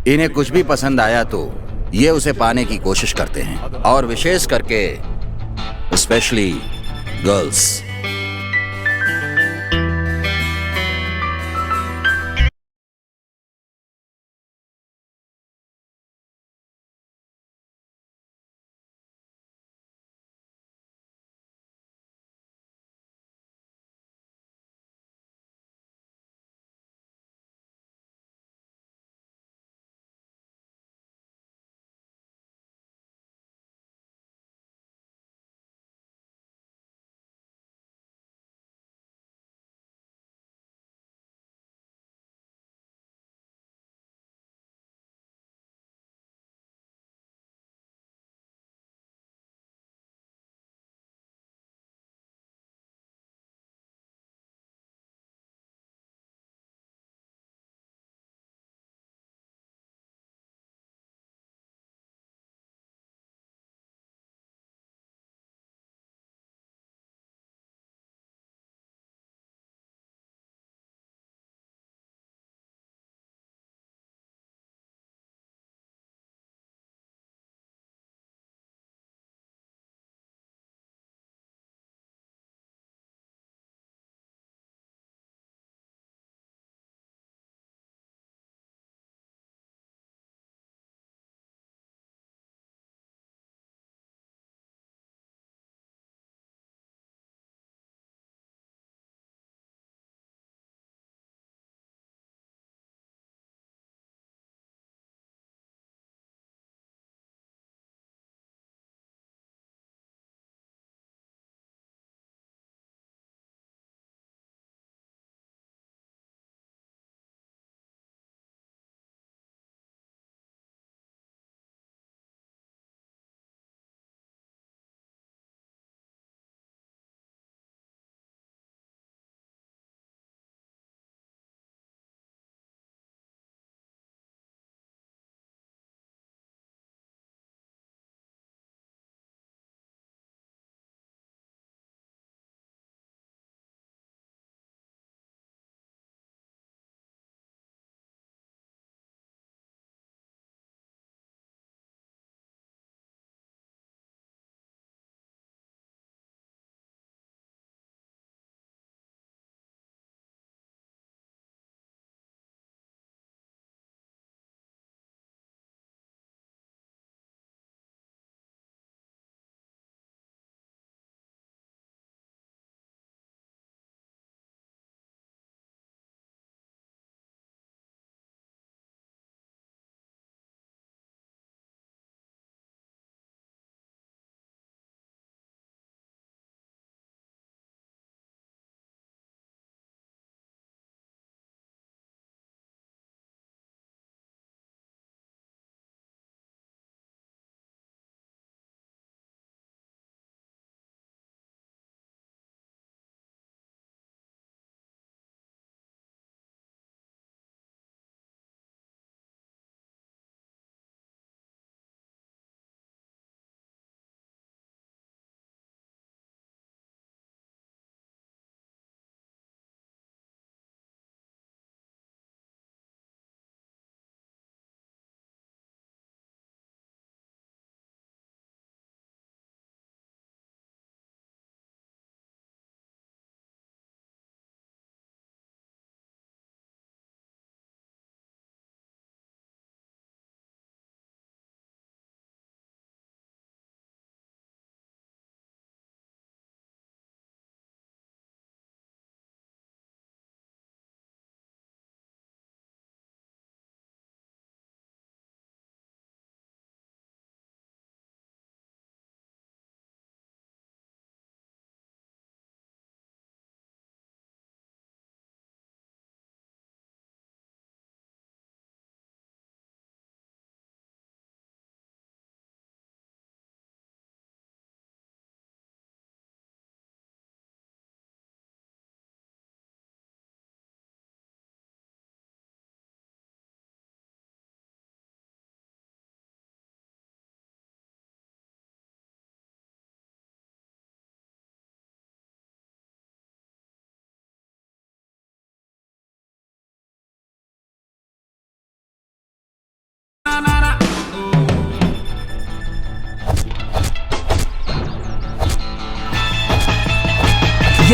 इन्हें कुछ भी पसंद आया तो ये उसे पाने की कोशिश करते हैं, और विशेष करके स्पेशली गर्ल्स।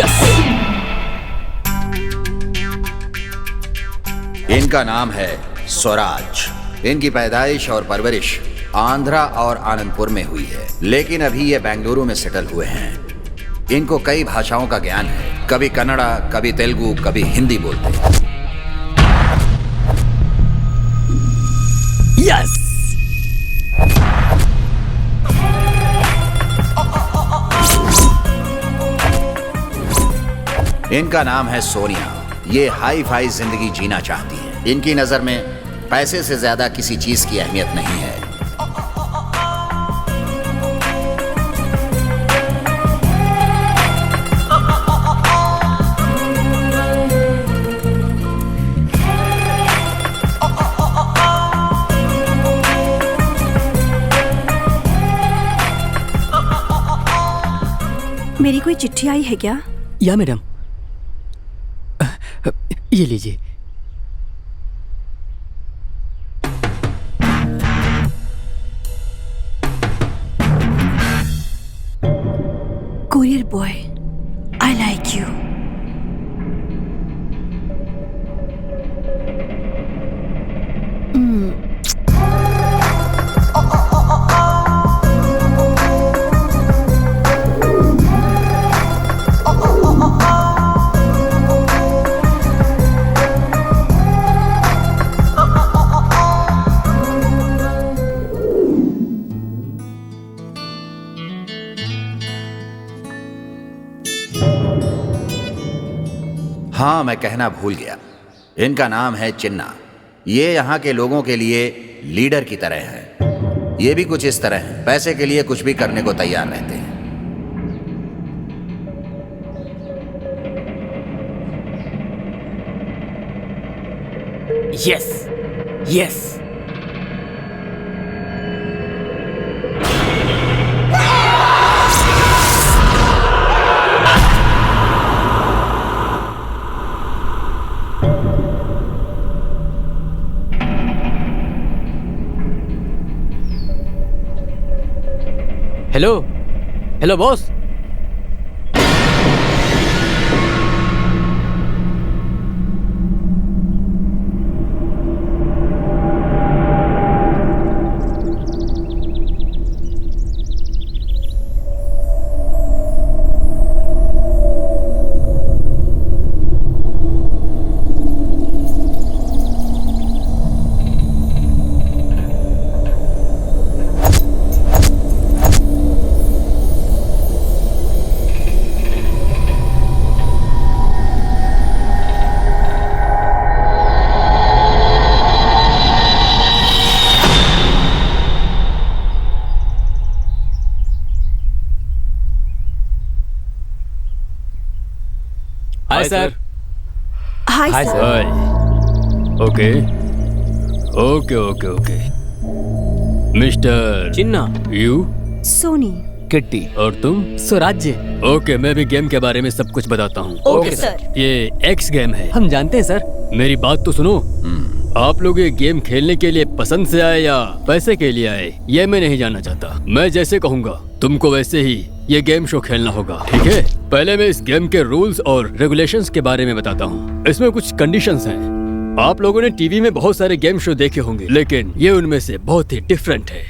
यस। इनका नाम है स्वराज। इनकी पैदाइश और परवरिश आंध्रा और आनंदपुर में हुई है, लेकिन अभी ये बेंगलुरु में सेटल हुए हैं। इनको कई भाषाओं का ज्ञान है, कभी कन्नड़ा, कभी तेलुगु, कभी हिंदी बोलते हैं। यस। इनका नाम है सोनिया। ये हाई फाई जिंदगी जीना चाहती हैं। इनकी नजर में पैसे से ज्यादा किसी चीज की अहमियत नहीं है। मेरी कोई चिट्ठी आई है क्या? या मैडम, ये लीजिए। Courier boy, I like you. हाँ, मैं कहना भूल गया। इनका नाम है चिन्ना। ये यहाँ के लोगों के लिए लीडर की तरह है। ये भी कुछ इस तरह है, पैसे के लिए कुछ भी करने को तैयार रहते हैं। Yes yes. Hello hello boss. Hi sir. Hi hi sir. Sir. Okay okay okay okay. Mister Chinna. You? Soni. Kitty. और तुम? स्वराज्य। ओके, मैं भी गेम के बारे में सब कुछ बताता हूँ। Okay sir. ये एक्स गेम है। हम जानते हैं सर। मेरी बात तो सुनो। आप लोग ये गेम खेलने के लिए पसंद से आए या पैसे के लिए आए, ये मैं नहीं जानना चाहता। मैं जैसे कहूँगा तुमको वैसे ही ये गेम शो खेलना होगा, ठीक है? पहले मैं इस गेम के रूल्स और रेगुलेशंस के बारे में बताता हूँ। इसमें कुछ कंडीशंस हैं। आप लोगों ने टीवी में बहुत सारे गेम शो देखे होंगे, लेकिन ये उनमें से बहुत ही डिफरेंट है।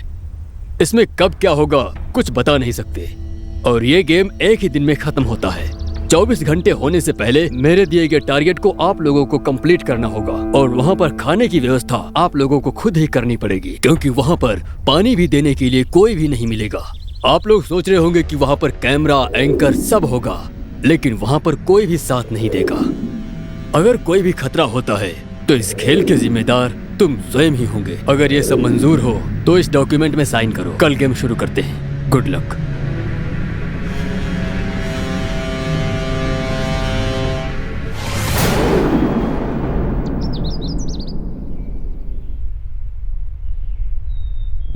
इसमें कब क्या होगा कुछ बता नहीं सकते, और ये गेम एक ही दिन में खत्म होता है। 24 घंटे होने से पहले मेरे दिए गए टारगेट को आप लोगों को कंप्लीट करना होगा, और वहाँ पर खाने की व्यवस्था आप लोगों को खुद ही करनी पड़ेगी, क्योंकि वहाँ पर पानी भी देने के लिए कोई भी नहीं मिलेगा। आप लोग सोच रहे होंगे कि वहाँ पर कैमरा, एंकर सब होगा, लेकिन वहाँ पर कोई भी साथ नहीं देगा। अगर कोई भी खतरा होता है तो इस खेल के जिम्मेदार तुम स्वयं ही होंगे। अगर ये सब मंजूर हो तो इस डॉक्यूमेंट में साइन करो। कल गेम शुरू करते हैं। Good luck.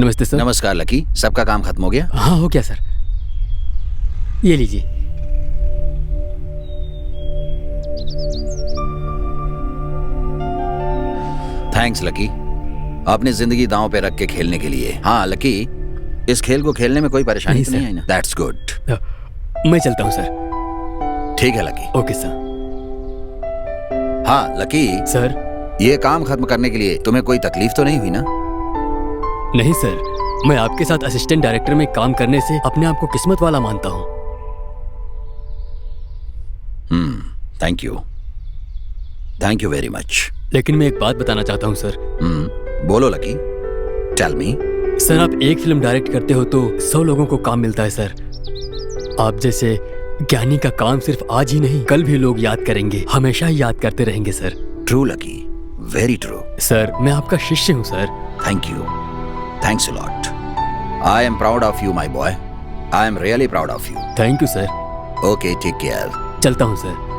नमस्ते सर। नमस्कार लकी, सबका काम खत्म हो गया? हाँ, हो गया सर। ये लीजिए। थैंक्स लकी, अपनी जिंदगी दांव पे रख के खेलने के लिए। हाँ लकी, इस खेल को खेलने में कोई परेशानी तो नहीं आई ना? That's good. मैं चलता हूँ सर। ठीक है लकी। Okay sir. हाँ लकी, सर। ये काम खत्म करने के लिए तुम्हें कोई तकलीफ तो नहीं हुई ना? नहीं सर, मैं आपके साथ असिस्टेंट डायरेक्टर में काम करने से अपने आप को किस्मत वाला मानता हूँ। Thank you very much. लेकिन मैं एक बात बताना चाहता हूँ सर। बोलो लकी, टेल मी। सर, आप एक फिल्म डायरेक्ट करते हो तो 100 लोगों को काम मिलता है सर। आप जैसे ज्ञानी का काम सिर्फ आज ही नहीं, कल भी लोग याद करेंगे, हमेशा ही याद करते रहेंगे sir. True lucky, very true. Sir, मैं आपका शिष्य हूँ sir. Thank you, thanks a lot. I am proud of you my boy, I am really proud of you. Thank you sir. Okay, take care. चलता हूँ sir.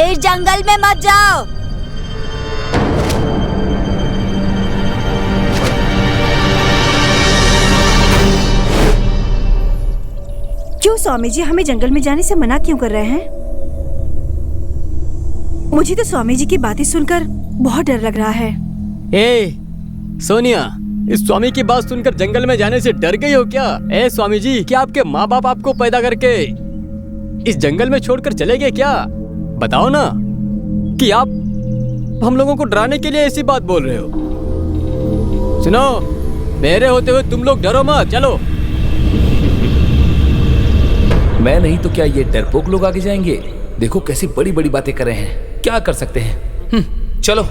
इस जंगल में मत जाओ। क्यों स्वामी जी हमें जंगल में जाने से मना क्यों कर रहे हैं? मुझे तो स्वामी जी की बातें सुनकर बहुत डर लग रहा है। सोनिया, इस स्वामी की बात सुनकर जंगल में जाने से डर गई हो क्या? स्वामी जी, क्या आपके माँ बाप आपको पैदा करके इस जंगल में छोड़कर चले गए क्या? बताओ ना कि आप हम लोगों को डराने के लिए ऐसी बात बोल रहे हो। सुनो, मेरे होते हुए तुम लोग डरो मत, चलो। मैं नहीं तो क्या ये डरपोक लोग आगे जाएंगे? देखो कैसी बड़ी बड़ी बातें कर रहे हैं, क्या कर सकते हैं। चलो।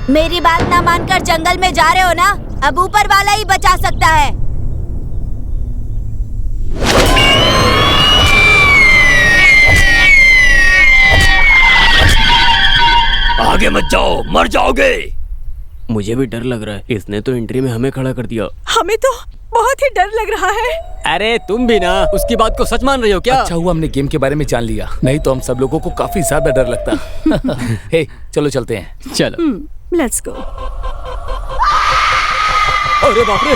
मेरी बात ना मानकर जंगल में जा रहे हो ना, अब ऊपर वाला ही बचा सकता है। आगे मत जाओ, मर जाओगे। मुझे भी डर लग रहा है, इसने तो एंट्री में हमें खड़ा कर दिया। हमें तो बहुत ही डर लग रहा है। अरे तुम भी ना उसकी बात को सच मान रही हो क्या? अच्छा हुआ हमने गेम के बारे में जान लिया, नहीं तो हम सब लोगों को काफी ज्यादा डर लगता। हे, चलो चलते हैं। चलो। Let's go. अरे बाप रे!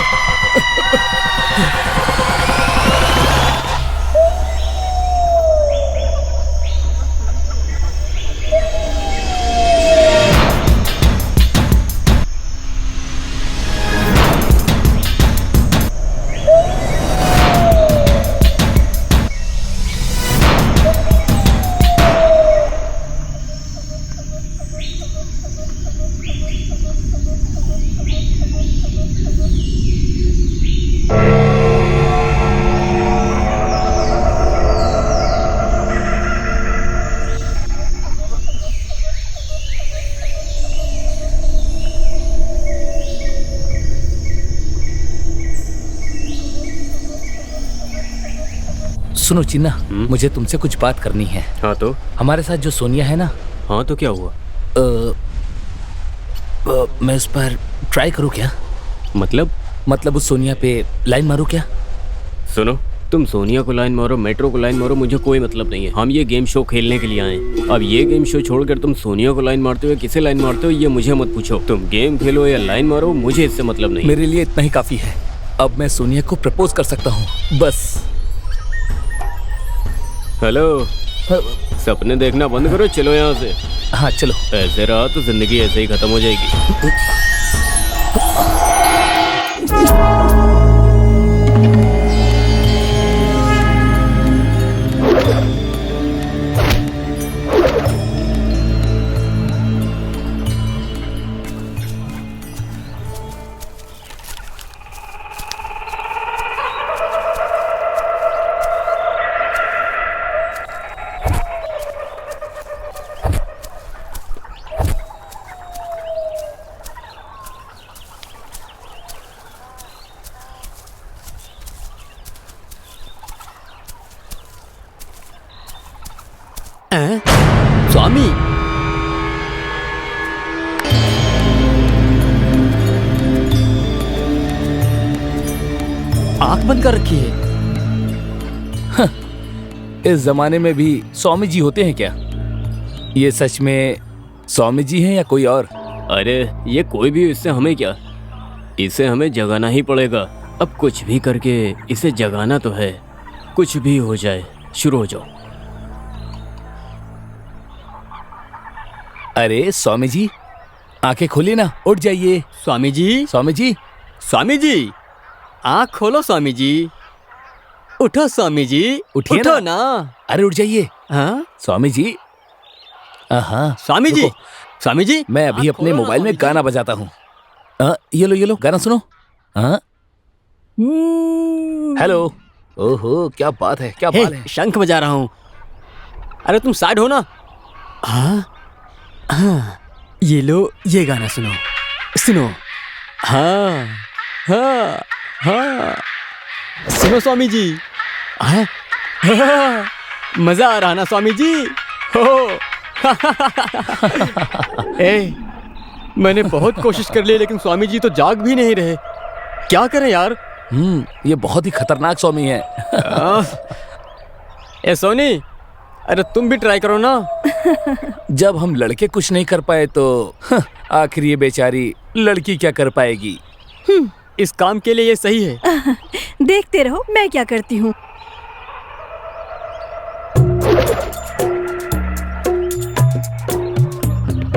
सुनो चिन्ना, मुझे तुमसे कुछ बात करनी है। हाँ तो? हमारे साथ जो सोनिया है ना, हाँ तो क्या हुआ? मैं उस पर ट्राई करूँ क्या? मतलब उस सोनिया पे लाइन मारूँ क्या? सुनो, तुम सोनिया को लाइन मारो, मेट्रो को लाइन मारो, मुझे कोई मतलब नहीं है। हम ये गेम शो खेलने के लिए आए हैं। अब ये गेम शो छोड़कर तुम सोनिया को लाइन मारते हो या किसे लाइन मारते हो ये मुझे मत पूछो। तुम गेम खेलो या लाइन मारो, मुझे इससे मतलब नहीं। मेरे लिए इतना ही काफी है। अब मैं सोनिया को प्रपोज कर सकता हूँ, बस। हेलो, सपने देखना बंद करो, चलो यहाँ से। हाँ चलो। ऐसे रहा तो जिंदगी ऐसे ही खत्म हो जाएगी। स्वामी, आंख बंद कर रखी है। इस जमाने में भी स्वामी जी होते हैं क्या? ये सच में स्वामी जी हैं या कोई और? अरे ये कोई भी, इससे हमें क्या, इसे हमें जगाना ही पड़ेगा। अब कुछ भी करके इसे जगाना तो है। कुछ भी हो जाए, शुरू हो जाओ। अरे स्वामी जी, आंखें खोलिए ना, उठ जाइए। स्वामी जी, स्वामी जी, स्वामी जी, आँख खोलो स्वामी जी। उठो स्वामी जी, उठिए उठो ना। ना। अरे उठ जाइए हाँ स्वामी जी। हाँ स्वामी जी, रुको, स्वामी जी, मैं अभी आँख अपने खोलो ना, मोबाइल में स्वामी जी। गाना बजाता हूँ। ये लो गाना सुनो। हाँ हेलो। ओहो क्या बात है, क्या बात है। शंख बजा रहा हूँ। अरे तुम साइड हो ना। हाँ हाँ, ये लो, ये गाना सुनो, सुनो। हाँ हाँ हाँ, सुनो स्वामी जी। हाँ हाँ, मजा आ रहा ना स्वामी जी? हो ए, मैंने बहुत कोशिश कर ली लेकिन स्वामी जी तो जाग भी नहीं रहे। क्या करें यार? ये बहुत ही खतरनाक स्वामी है। ए सोनी, अरे तुम भी ट्राई करो ना। जब हम लड़के कुछ नहीं कर पाए तो आखिर ये बेचारी लड़की क्या कर पाएगी? इस काम के लिए ये सही है। देखते रहो मैं क्या करती हूँ।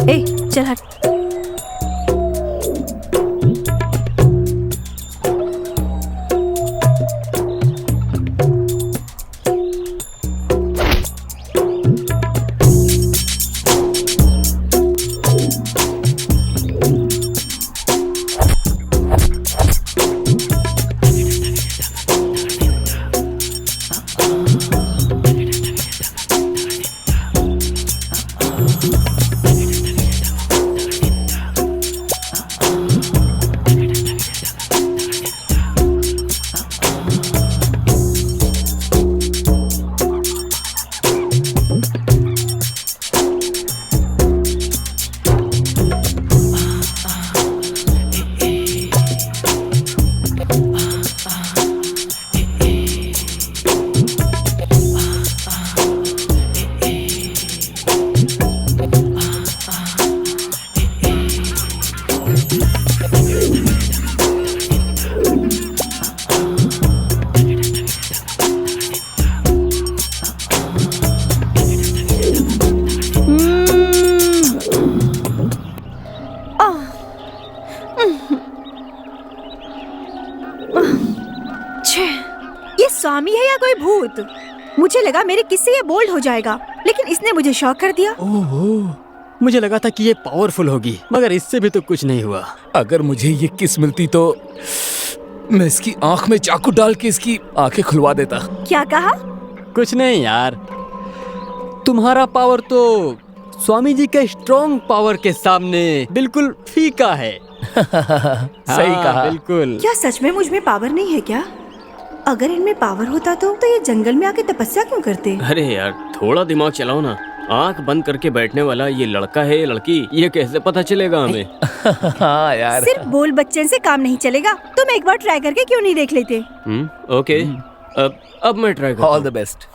ए चल हट। छे, ये स्वामी है या कोई भूत? मुझे लगा मेरे किस्से ये बोल्ड हो जाएगा, लेकिन इसने मुझे शॉक कर दिया। ओहो, मुझे लगा था कि ये पावरफुल होगी, मगर इससे भी तो कुछ नहीं हुआ। अगर मुझे ये किस मिलती तो मैं इसकी आंख में चाकू डाल के इसकी आंखें खुलवा देता। क्या कहा? कुछ नहीं यार, तुम्हारा पावर तो स्वामी जी के स्ट्रॉन्ग पावर के सामने बिल्कुल फीका है। सही कहा। बिल्कुल। क्या सच में मुझ में पावर नहीं है क्या? अगर इनमें पावर होता तो ये जंगल में आके तपस्या क्यों करते? अरे यार, थोड़ा दिमाग चलाओ ना। आंख बंद करके बैठने वाला ये लड़का है या लड़की, ये कैसे पता चलेगा हमें? हाँ यार, सिर्फ बोल बच्चन से काम नहीं चलेगा। तुम एक बार ट्राई करके क्यों नहीं देख लेते? ओके, अब मैं ट्राई करता ऑल हूँ। The best.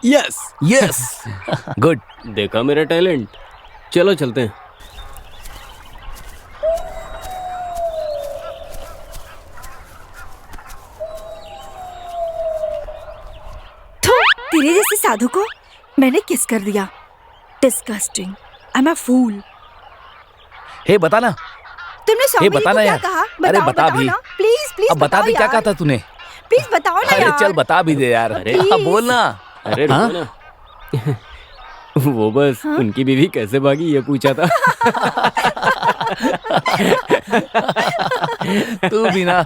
Yes. Yes, good. देखा मेरा टैलेंट। चलो चलते हैं। तेरे जैसे साधु को मैंने किस कर दिया। डिस्गस्टिंग। आई एम अ फूल। हे बता ना। तुमने स्वामी जी को बता ना क्या यार। कहा? अरे बताओ, बता बताओ भी। ना। प्लीज प्लीज अब बता दे क्या कहा था तूने। प्लीज बताओ ना अरे यार। चल बता भी दे यार। अरे, हाँ, बोल ना। अरे रुको ना। वो बस उनकी बीवी कैसे भागी ये पूछा था। तू भी ना।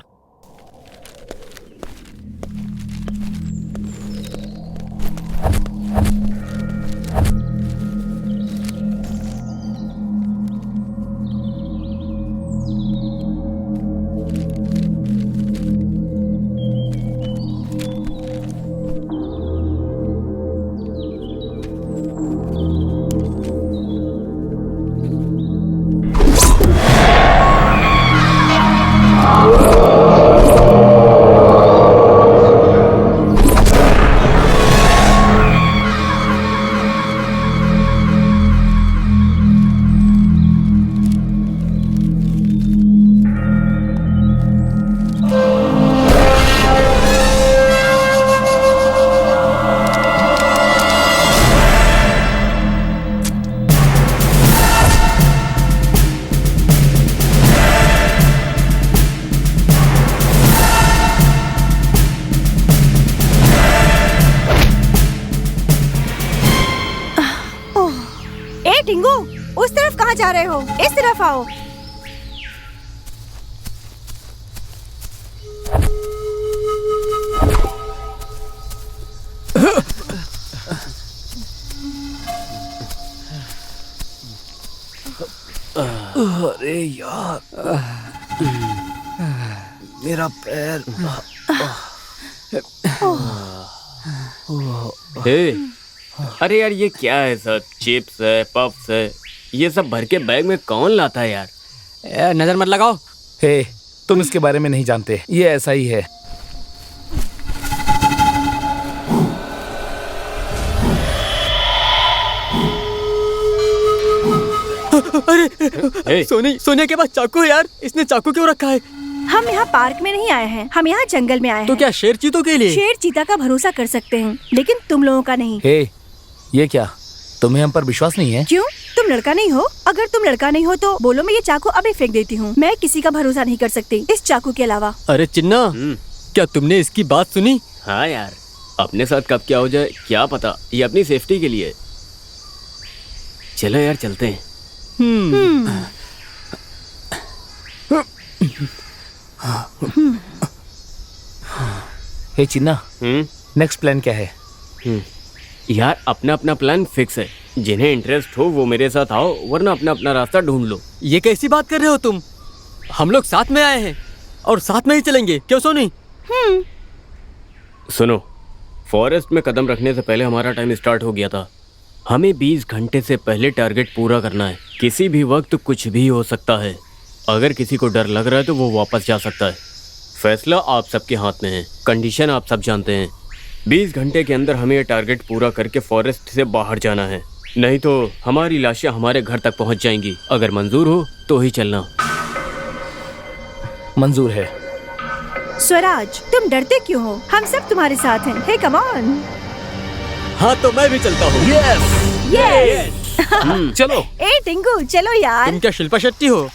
टिंगू, उस तरफ कहाँ जा रहे हो? इस तरफ आओ। अरे यार, मेरा पैर। हे, अरे यार ये क्या है सर? चिप्स है, पफ्स है, ये सब भर के बैग में कौन लाता है यार? नजर मत लगाओ। हे, तुम इसके बारे में नहीं जानते, ये ऐसा ही है। अरे सोनिया के पास चाकू है यार, इसने चाकू क्यों रखा है? हम यहाँ पार्क में नहीं आए हैं, हम यहाँ जंगल में आए हैं। तो क्या शेर चीतों के लिए? शेर चीता का भरोसा कर सकते हैं, लेकिन तुम लोगों का नहीं। हे, ये क्या? तुम्हें हम पर विश्वास नहीं है? क्यों? तुम लड़का नहीं हो? अगर तुम लड़का नहीं हो तो बोलो, मैं ये चाकू अभी फेंक देती हूँ। मैं किसी का भरोसा नहीं कर सकती इस चाकू के अलावा। अरे चिन्ना, क्या तुमने इसकी बात सुनी? हाँ यार, अपने साथ कब क्या हो जाए क्या पता, ये अपनी सेफ्टी के लिए। चलो यार चलते हैं। हे चिन्ना, नेक्स्ट प्लान क्या है? यार अपना अपना प्लान फिक्स है। जिन्हें इंटरेस्ट हो वो मेरे साथ आओ, वरना अपना अपना रास्ता ढूंढ लो। ये कैसी बात कर रहे हो तुम? हम लोग साथ में आए हैं और साथ में ही चलेंगे, क्यों सोनी? सुनो, फॉरेस्ट में कदम रखने से पहले हमारा टाइम स्टार्ट हो गया था। हमें 20 घंटे से पहले टारगेट पूरा करना है। किसी भी वक्त कुछ भी हो सकता है। अगर किसी को डर लग रहा है तो वो वापस जा सकता है। फैसला आप सबके हाथ में है। कंडीशन आप सब जानते हैं। 20 घंटे के अंदर हमें ये टारगेट पूरा करके फॉरेस्ट से बाहर जाना है, नहीं तो हमारी लाशें हमारे घर तक पहुंच जाएंगी। अगर मंजूर हो तो ही चलना। मंजूर है। स्वराज, तुम डरते क्यों हो? हम सब तुम्हारे साथ हैं। हे कम ऑन। हाँ तो मैं भी चलता हूँ। यस। चलो। ए टिंकू, चलो यार। तुम क्या शिल्पा शेट्टी हो?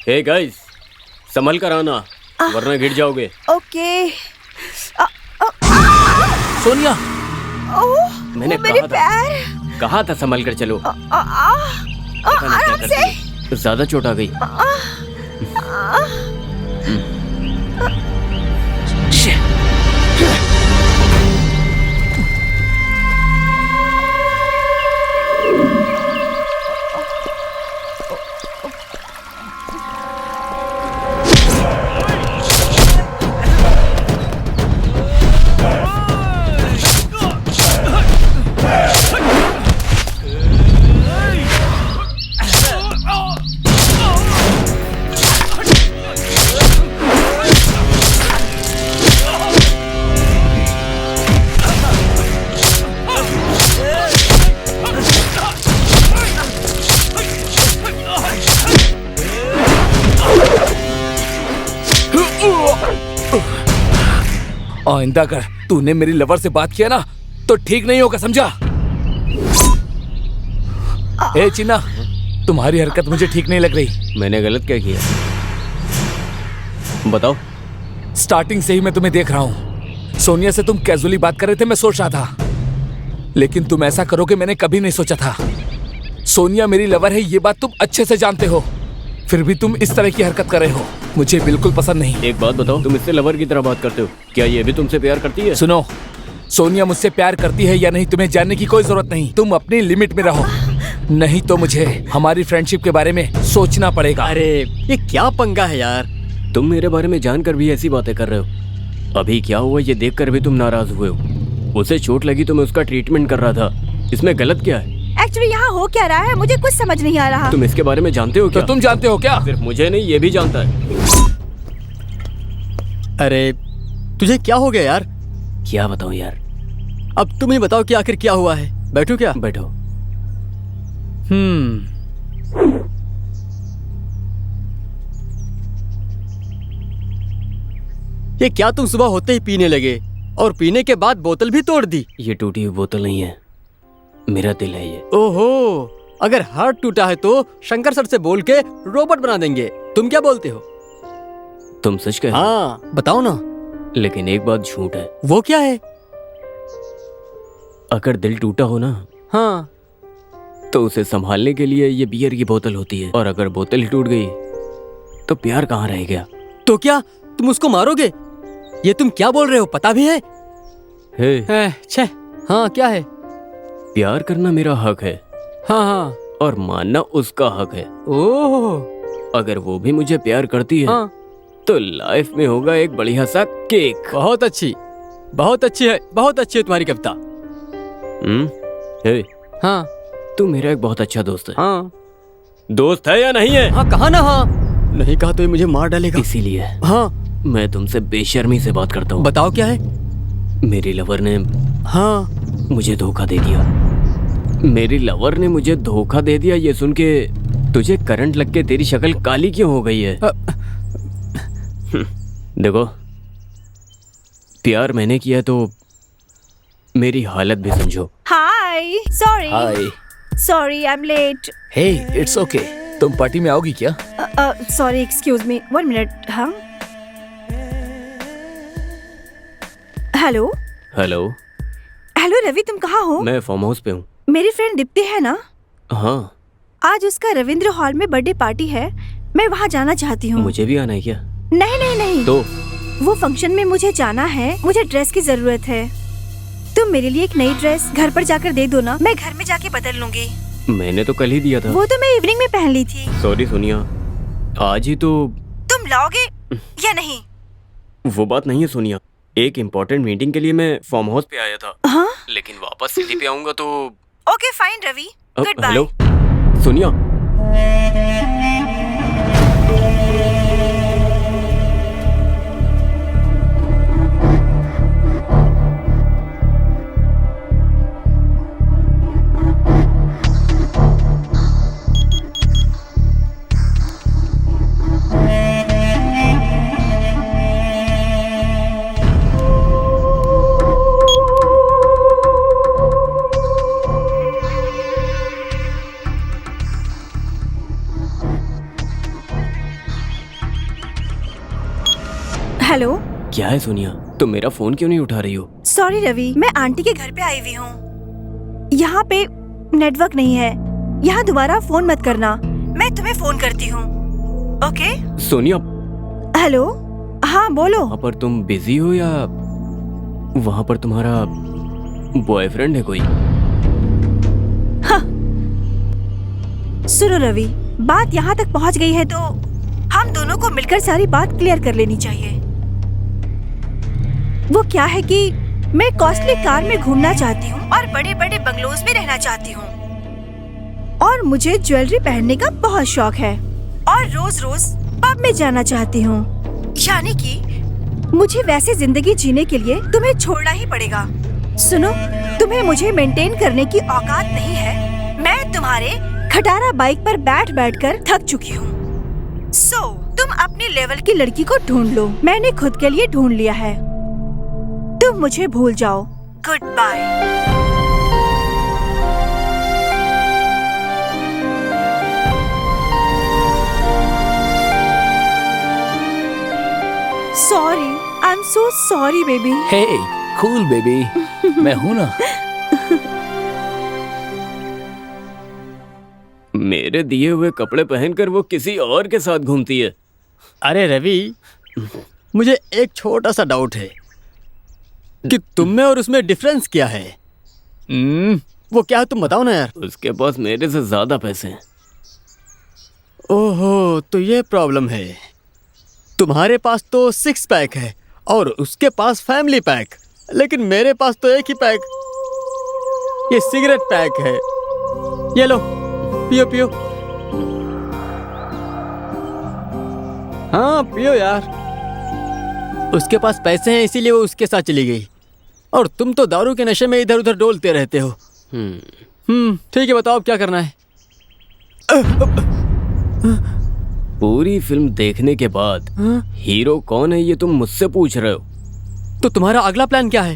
हे गाइस, संभल कर आना वरना गिर जाओगे। ओके। सोनिया, मैंने मेरे कहा था संभल कर चलो। आराम से। ज्यादा चोट आ गई। आइंदा अगर तूने मेरी लवर से बात किया ना तो ठीक नहीं होगा, समझा? ए चिन्ना, तुम्हारी हरकत मुझे ठीक नहीं लग रही। मैंने गलत क्या किया बताओ। स्टार्टिंग से ही मैं तुम्हें देख रहा हूँ। सोनिया से तुम कैजुअली बात कर रहे थे, मैं सोच रहा था, लेकिन तुम ऐसा करोगे मैंने कभी नहीं सोचा था। सोनिया मेरी लवर है, ये बात तुम अच्छे से जानते हो, फिर भी तुम इस तरह की हरकत कर रहे हो, मुझे बिल्कुल पसंद नहीं। एक बात बताओ, तुम इससे लवर की तरह बात करते हो, क्या ये भी तुमसे प्यार करती है? सुनो, सोनिया मुझसे प्यार करती है या नहीं तुम्हें जानने की कोई जरूरत नहीं। तुम अपनी लिमिट में रहो, नहीं तो मुझे हमारी फ्रेंडशिप के बारे में सोचना पड़ेगा। अरे ये क्या पंगा है यार? तुम मेरे बारे में जानकर भी ऐसी बातें कर रहे हो। अभी क्या हुआ ये देखकर भी तुम नाराज हुए हो। उसे चोट लगी तो मैं उसका ट्रीटमेंट कर रहा था, इसमें गलत क्या है? एक्चुअली यहाँ हो क्या रहा है मुझे कुछ समझ नहीं आ रहा। तुम इसके बारे में जानते हो क्या? तो तुम जानते हो क्या? सिर्फ मुझे नहीं, ये भी जानता है। अरे तुझे क्या हो गया यार? क्या बताऊं यार? अब तुम ही बताओ कि आखिर क्या हुआ है। बैठो क्या? बैठो। ये क्या तुम सुबह होते ही पीने लगे और पीने के बाद बोतल भी तोड़ दी? ये टूटी हुई बोतल नहीं है, मेरा दिल है ये। ओहो, अगर हार्ट टूटा है तो शंकर सर से बोल के रोबोट बना देंगे। तुम क्या बोलते हो? तुम सच कह? हाँ बताओ ना। लेकिन एक बात झूठ है। वो क्या है? अगर दिल टूटा हो ना, हाँ, तो उसे संभालने के लिए ये बियर की बोतल होती है, और अगर बोतल ही टूट गई तो प्यार कहाँ रह गया? तो क्या तुम उसको मारोगे? ये तुम क्या बोल रहे हो, पता भी है? छे, हाँ क्या है? प्यार करना मेरा हक है। हाँ हाँ। और मानना उसका हक है। ओह, अगर वो भी मुझे प्यार करती है, हाँ, तो लाइफ में होगा एक बढ़िया सा केक। बहुत अच्छी, बहुत अच्छी है, बहुत अच्छी है तुम्हारी कविता। हे, हाँ, तू मेरा एक बहुत अच्छा दोस्त है। हाँ, दोस्त है या नहीं है? हाँ कहा ना। हाँ, नहीं कहा तो ये मुझे मार डालेगा। इसीलिए हाँ, मैं तुमसे बेशर्मी से बात करता हूँ। बताओ क्या है? मेरी लवर ने हाँ, मुझे धोखा दे दिया। मेरी लवर ने मुझे धोखा दे दिया। ये सुन के तुझे करंट लग के तेरी शक्ल काली क्यों हो गई है? देखो, प्यार मैंने किया तो मेरी हालत भी समझो। Hi, sorry hi. Sorry I am late. Hey, it's okay. तुम पार्टी में आओगी क्या? Sorry, excuse me, 1 minute. हाँ, हेलो हेलो। हेलो रवि, तुम कहाँ हो? मैं फार्म हाउस पे हूँ। मेरी फ्रेंड दीप्ति है ना, हाँ। आज उसका रविंद्र हॉल में बर्थडे पार्टी है, मैं वहाँ जाना चाहती हूँ। मुझे भी आना है क्या? नहीं नहीं नहीं, तो वो फंक्शन में मुझे जाना है, मुझे ड्रेस की जरूरत है। तुम मेरे लिए एक नई ड्रेस घर पर जाकर दे दो ना, मैं घर में जाके बदल लूंगी। मैंने तो कल ही दिया था। वो तो मैं इवनिंग में पहन ली थी। सॉरी सोनिया, आज ही तो। तुम लाओगे या नहीं? वो बात नहीं है सोनिया, एक इम्पोर्टेंट मीटिंग के लिए मैं फार्म हाउस पे आया था। हाँ? लेकिन वापस सिटी पे आऊंगा तो। Okay fine Ravi, good bye. Hello Sonia. Hello. क्या है सोनिया, तुम मेरा फोन क्यों नहीं उठा रही हो? सॉरी रवि, मैं आंटी के घर पे आई हुई हूँ। यहाँ पे नेटवर्क नहीं है। यहाँ दोबारा फोन मत करना, मैं तुम्हें फोन करती हूँ। ओके? सोनिया, हेलो, हाँ बोलो। वहाँ पर तुम बिजी हो या वहाँ पर तुम्हारा बॉयफ्रेंड है कोई? सुनो रवि, बात यहाँ तक पहुँच गई है तो हम दोनों को मिलकर सारी बात क्लियर कर लेनी चाहिए। वो क्या है कि मैं कॉस्टली कार में घूमना चाहती हूँ और बड़े बड़े बंगलोज में रहना चाहती हूँ, और मुझे ज्वेलरी पहनने का बहुत शौक है, और रोज रोज पब में जाना चाहती हूँ। यानी कि मुझे वैसे जिंदगी जीने के लिए तुम्हें छोड़ना ही पड़ेगा। सुनो, तुम्हें मुझे मेंटेन करने की औकात नहीं है। मैं तुम्हारे खटारा बाइक पर बैठ बैठ कर थक चुकी हूँ। तुम अपने लेवल की लड़की को ढूंढ लो। मैंने खुद के लिए ढूंढ लिया है। तुम मुझे भूल जाओ। Good bye. Sorry, I am so sorry baby. Hey cool baby, मैं हूँ ना। मेरे दिए हुए कपड़े पहनकर वो किसी और के साथ घूमती है। अरे रवि, मुझे एक छोटा सा डाउट है कि तुम में और उसमें डिफरेंस क्या है? वो क्या है तुम बताओ ना यार। उसके पास मेरे से ज्यादा पैसे हैं। ओहो, तो ये प्रॉब्लम है। तुम्हारे पास तो 6 पैक है और उसके पास फैमिली पैक, लेकिन मेरे पास तो एक ही पैक, ये सिगरेट पैक है। ये लो, पियो पियो। हाँ पियो यार। उसके पास पैसे हैं इसीलिए वो उसके साथ चली गई, और तुम तो दारू के नशे में इधर उधर डोलते रहते हो। ठीक है, बताओ अब क्या करना है। पूरी फिल्म देखने के बाद हीरो कौन है ये तुम मुझसे पूछ रहे हो? तो तुम्हारा अगला प्लान क्या है?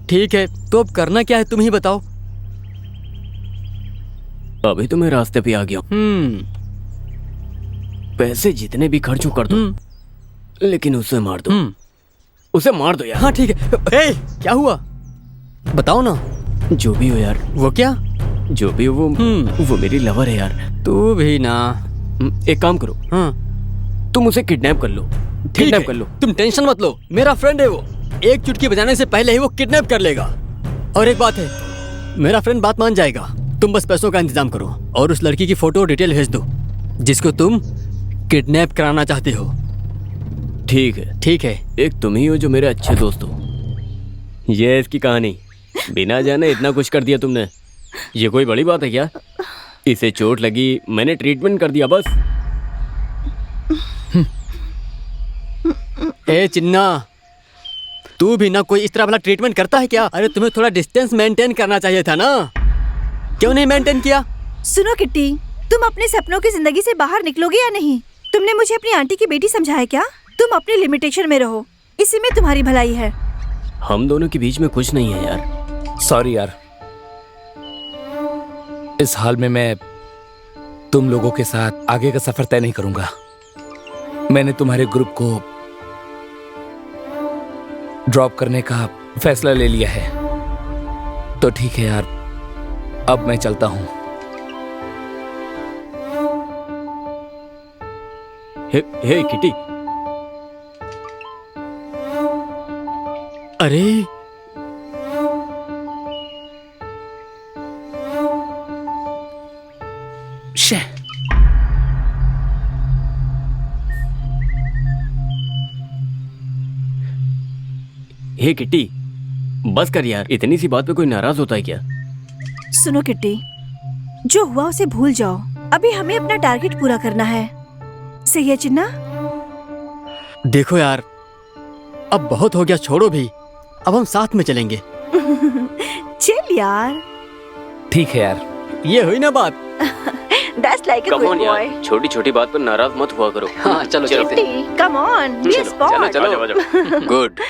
ठीक है, तो अब करना क्या है तुम ही बताओ। अभी तो मैं रास्ते पे आ गया हूँ। पैसे जितने भी खर्च कर दो, लेकिन उसे मार दो। उसे मार दो यार। हाँ ठीक है। ए, क्या हुआ बताओ ना। जो भी हो यार। वो क्या? जो भी हो वो मेरी लवर है यार। तू भी ना। एक काम करो, तुम उसे किडनैप कर लो। किडनैप कर लो। तुम टेंशन मत लो, मेरा फ्रेंड है वो। एक चुटकी बजाने से पहले ही वो किडनैप कर लेगा। और एक बात है, मेरा फ्रेंड बात मान जाएगा। तुम बस पैसों का इंतजाम करो और उस लड़की की फोटो डिटेल भेज दो जिसको तुम किडनैप कराना चाहते हो। ठीक है। ठीक है। एक तुम ही हो जो मेरे अच्छे दोस्त हो। ये है इसकी कहानी। बिना जाने इतना कुछ कर दिया तुमने। ये कोई बड़ी बात है क्या? इसे चोट लगी, मैंने ट्रीटमेंट कर दिया बस। ए चिन्ना, तू भी ना कोई इस तरह वाला ट्रीटमेंट करता है क्या? अरे तुम्हें थोड़ा डिस्टेंस मेंटेन करना चाहिए था ना, क्यों नहीं मेंटेन किया? सुनो किट्टी, तुम अपने सपनों की जिंदगी से बाहर निकलोगे या नहीं? तुमने मुझे अपनी आंटी की बेटी समझा है क्या? तुम अपनी लिमिटेशन में रहो, इसी में तुम्हारी भलाई है। हम दोनों के बीच में कुछ नहीं है यार। सॉरी यार, इस हाल में मैं तुम लोगों के साथ आगे का सफर तय नहीं करूंगा। मैंने तुम्हारे ग्रुप को ड्रॉप करने का फैसला ले लिया है। तो ठीक है यार, अब मैं चलता हूं। हे किटी। अरे शे। हे किट्टी, बस कर यार। इतनी सी बात पे कोई नाराज होता है क्या? सुनो किट्टी, जो हुआ उसे भूल जाओ। अभी हमें अपना टारगेट पूरा करना है। सही है चिन्ना? देखो यार, अब बहुत हो गया, छोड़ो भी। अब हम साथ में चलेंगे। चल यार। ठीक है यार। ये हुई ना बात। That's like a Come good on boy. यार, छोटी छोटी बात पर नाराज मत हुआ करो। हाँ चलो चलो। Kitty, come on, be a sport. चलो। गुड।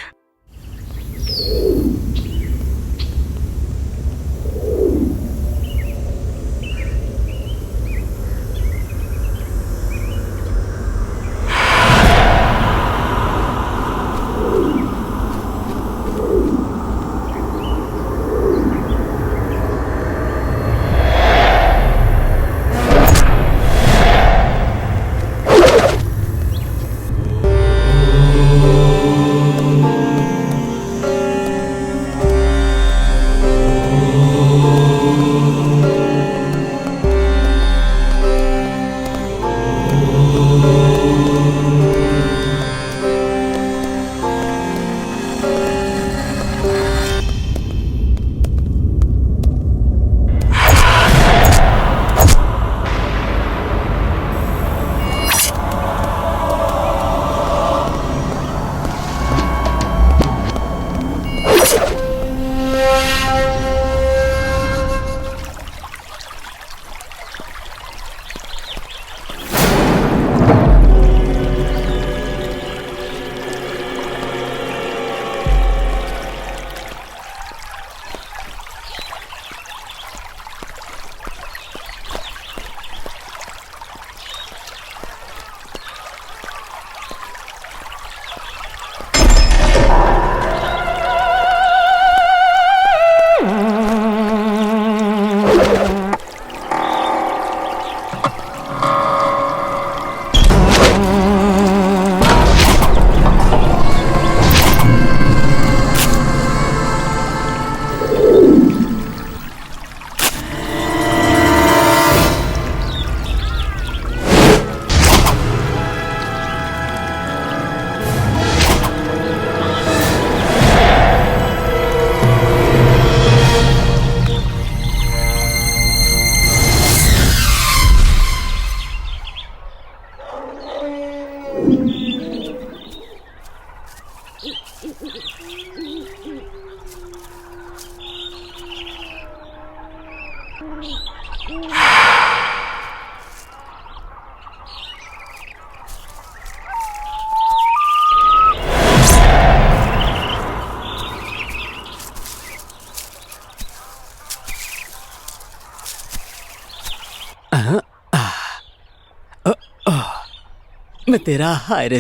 मैं तेरा हाय रे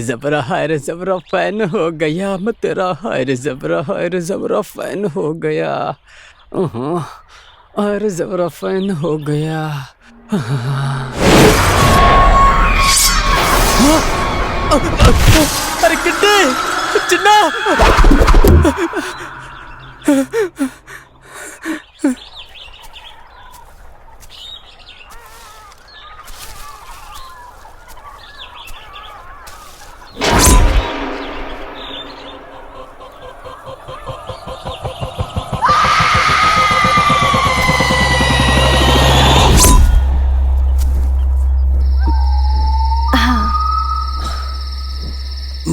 जबरा फैन हो गया। मैं तेरा हाय रे जबरा फैन हो गया। हाय रे जबरा फैन हो गया। अरे Kitte, Chinna.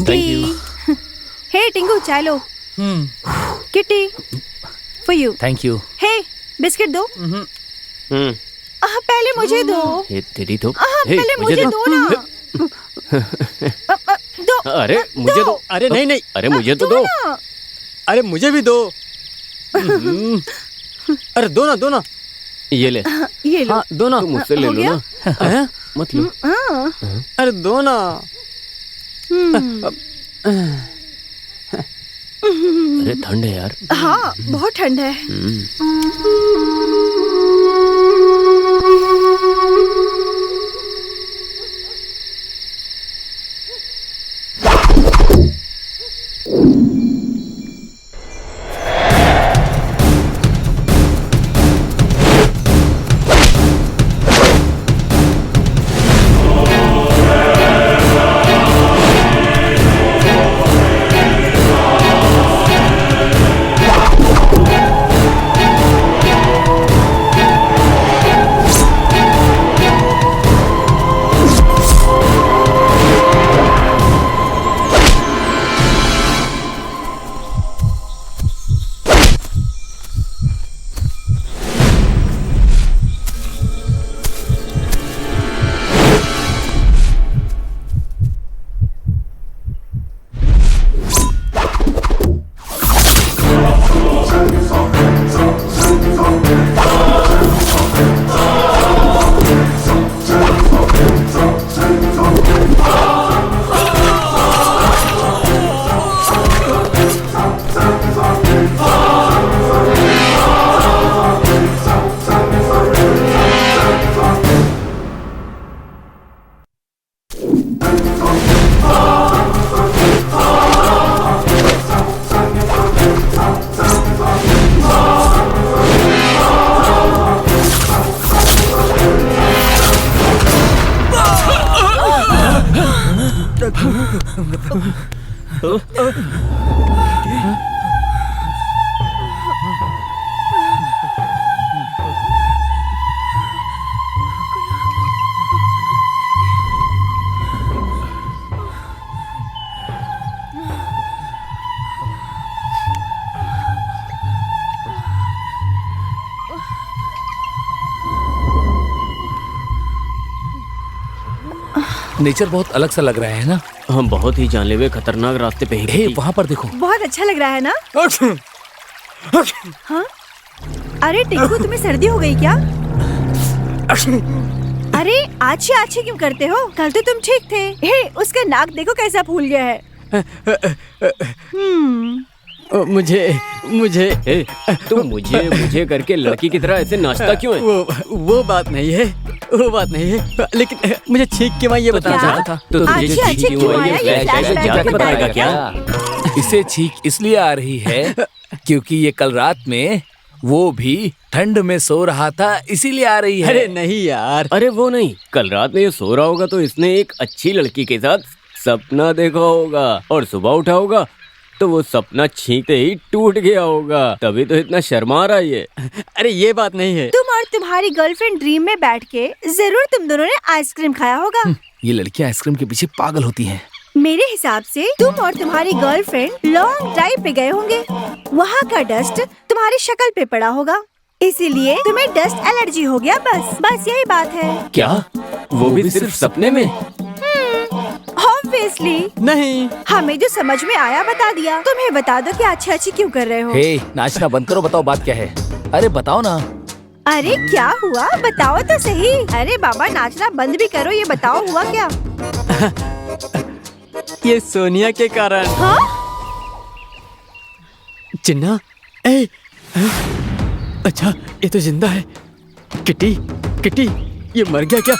Thank you. Hey Tinku चाय लो। Kitty for you. Thank you. Hey biscuit दो। पहले मुझे दो। ये तेरी तो। पहले मुझे दो ना। दो। अरे मुझे दो। अरे नहीं नहीं, अरे मुझे तो दो। ना। अरे मुझे भी दो। अरे दो ना। ये ले। ये लो। हाँ दो ना। तुम मुझसे ले हो लो गया? ना। हैं? मत लो। अरे दो ना। अरे ठंड है यार। हाँ बहुत ठंड है। नेचर बहुत अलग सा लग रहा है ना। हम बहुत ही जानलेवा खतरनाक रास्ते पे हे वहाँ पर देखो। बहुत अच्छा लग रहा है ना। हाँ? अरे टिंकू तुम्हें सर्दी हो गई क्या? अरे आछी आछी क्यों करते हो? कल तो तुम ठीक थे। हे उसका नाक देखो कैसा फूल गया है। मुझे ए, तू मुझे करके लड़की की तरह ऐसे नाचता क्यों है? वो बात नहीं है, वो बात नहीं है। लेकिन मुझे छींक के मैं ये बताना क्या? चाहता था। तो तुझे अच्छी छींक अच्छी क्यों क्यों आई है? आया? ये फ्लैशबैक फ्लैशबैक जाके बताएगा बताएगा क्या? इसे छींक इसलिए आ रही है क्योंकि ये कल रात में वो भी ठंड में सो रहा था, इसीलिए आ रही है। अरे नहीं यार। अरे वो नहीं, कल रात में ये सो रहा होगा तो इसने एक अच्छी लड़की के साथ सपना देखा होगा और सुबह उठा होगा तो वो सपना छींकते ही टूट गया होगा, तभी तो इतना शर्मा रहा है ये। अरे ये बात नहीं है। तुम और तुम्हारी गर्लफ्रेंड ड्रीम में बैठ के जरूर तुम दोनों ने आइसक्रीम खाया होगा। ये लड़कियां आइसक्रीम के पीछे पागल होती हैं। मेरे हिसाब से तुम और तुम्हारी गर्लफ्रेंड लॉन्ग ड्राइव पे गए होंगे। वहाँ का डस्ट तुम्हारी शक्ल पे पड़ा होगा, इसीलिए तुम्हें डस्ट एलर्जी हो गया। बस बस यही बात है। क्या वो भी सिर्फ सपने में? ऑब्वियसली नहीं। हमें जो समझ में आया बता दिया। तुम्हें बता दो कि अच्छी अच्छी क्यों कर रहे हो। हे, नाचना बंद करो, बताओ बात क्या है। अरे बताओ ना। अरे क्या हुआ, बताओ तो सही। अरे बाबा, नाचना बंद भी करो, ये बताओ हुआ क्या। ये सोनिया के कारण। हाँ? चिन्ना, ए, अच्छा ये तो जिंदा है। किटी, किटी, ये मर गया क्या?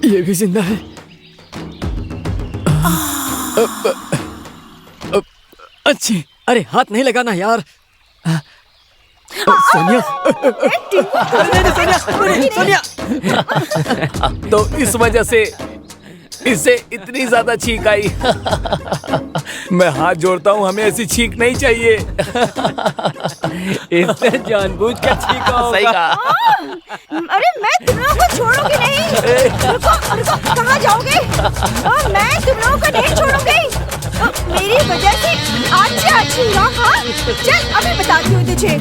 ये भी जिंदा है। अच्छी, अरे हाथ नहीं लगाना यार। सोनिया, सोनिया, सोनिया। तो इस वजह से इसे इतनी ज्यादा छींक आई। मैं हाथ जोड़ता हूँ, हमें ऐसी छींक नहीं चाहिए। इसने जानबूझ कर छींका होगा। सही कहा। अरे मैं तुम लोगों को छोड़ूंगी नहीं। रुको रुको, कहाँ जाओगे? मैं तुम लोगों को नहीं छोड़ूंगी। मेरी वजह से अच्छी हुआ। हाँ चल, अभी बताती हूँ तुझे।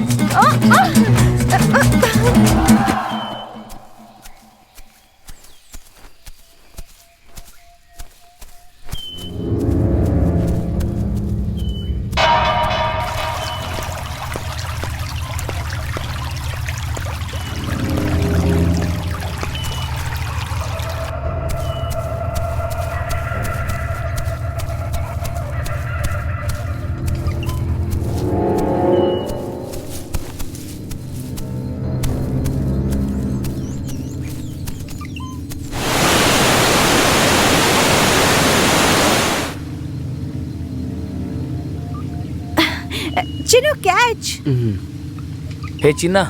चिन्नू कैच। हे चिन्ना,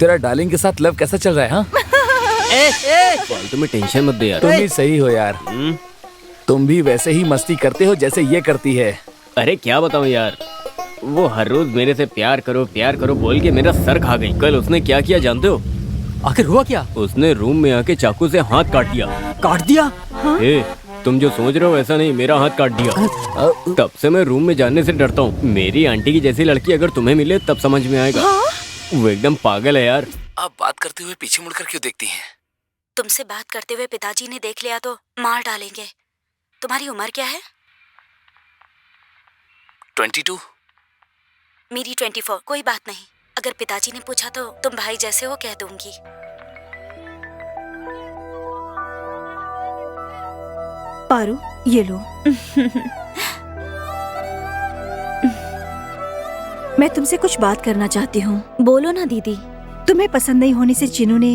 तेरा डार्लिंग के साथ लव कैसा चल रहा है? हाँ, फालतू में टेंशन मत दे यार। तुम ही सही हो यार। तुम भी वैसे ही मस्ती करते हो जैसे ये करती है। अरे क्या बताऊं यार, वो हर रोज मेरे से प्यार करो बोल के मेरा सर खा गई। कल उसने क्या किया जानते हो? आखिर हुआ क्या? उसने रूम में आके चाकू से हाथ काट दिया। काट दिया? ए, तुम जो सोच रहे हो ऐसा नहीं, मेरा हाथ काट दिया। तब से मैं रूम में जाने से डरता हूँ। मेरी आंटी की जैसी लड़की अगर तुम्हें मिले तब समझ में आएगा। वो एकदम पागल है यार। आप बात करते हुए पीछे मुड़कर क्यों देखती हैं? तुमसे बात करते हुए पिताजी ने देख लिया तो मार डालेंगे। तुम्हारी उम्र क्या है? 22। मेरी 24। कोई बात नहीं, अगर पिताजी ने पूछा तो तुम भाई जैसे हो कह दूंगी। पारू, ये लो। मैं तुमसे कुछ बात करना चाहती हूँ। बोलो ना दीदी। तुम्हें पसंद नहीं होने से चिन्नू ने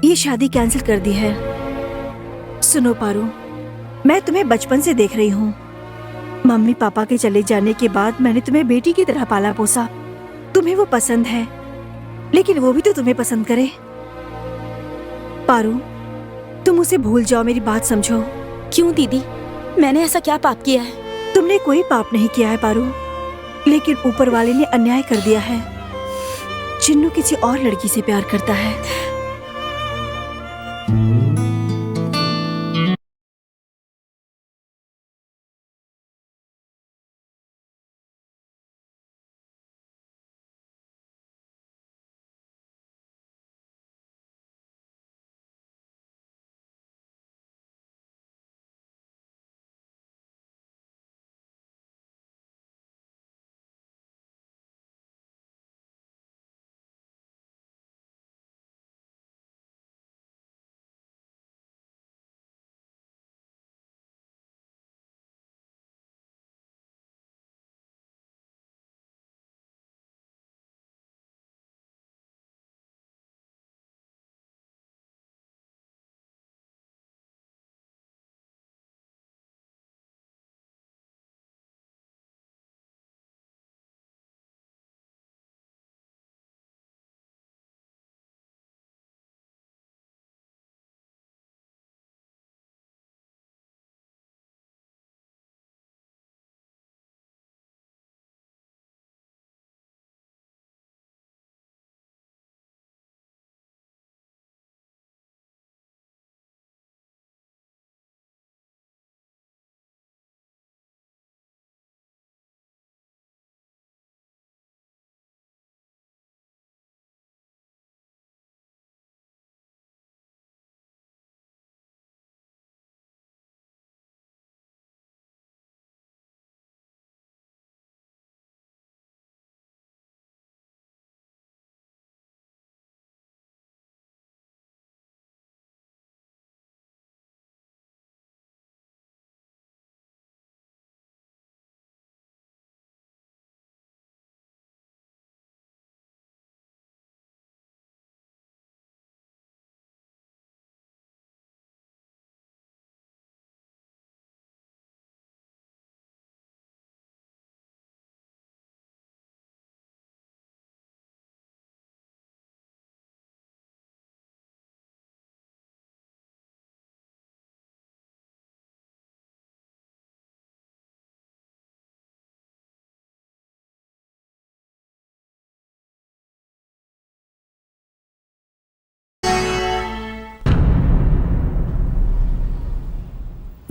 ये शादी कैंसिल कर दी है। सुनो पारू, मैं तुम्हें बचपन से देख रही हूँ। मम्मी पापा के चले जाने के बाद मैंने तुम्हें बेटी की तरह पाला पोसा। तुम्हें वो पसंद है, लेकिन वो भी तो तुम्हें पसंद करे। पारू, तुम उसे भूल जाओ, मेरी बात समझो। क्यों दीदी, मैंने ऐसा क्या पाप किया है? तुमने कोई पाप नहीं किया है पारू, लेकिन ऊपर वाले ने अन्याय कर दिया है। चिन्नू किसी और लड़की से प्यार करता है।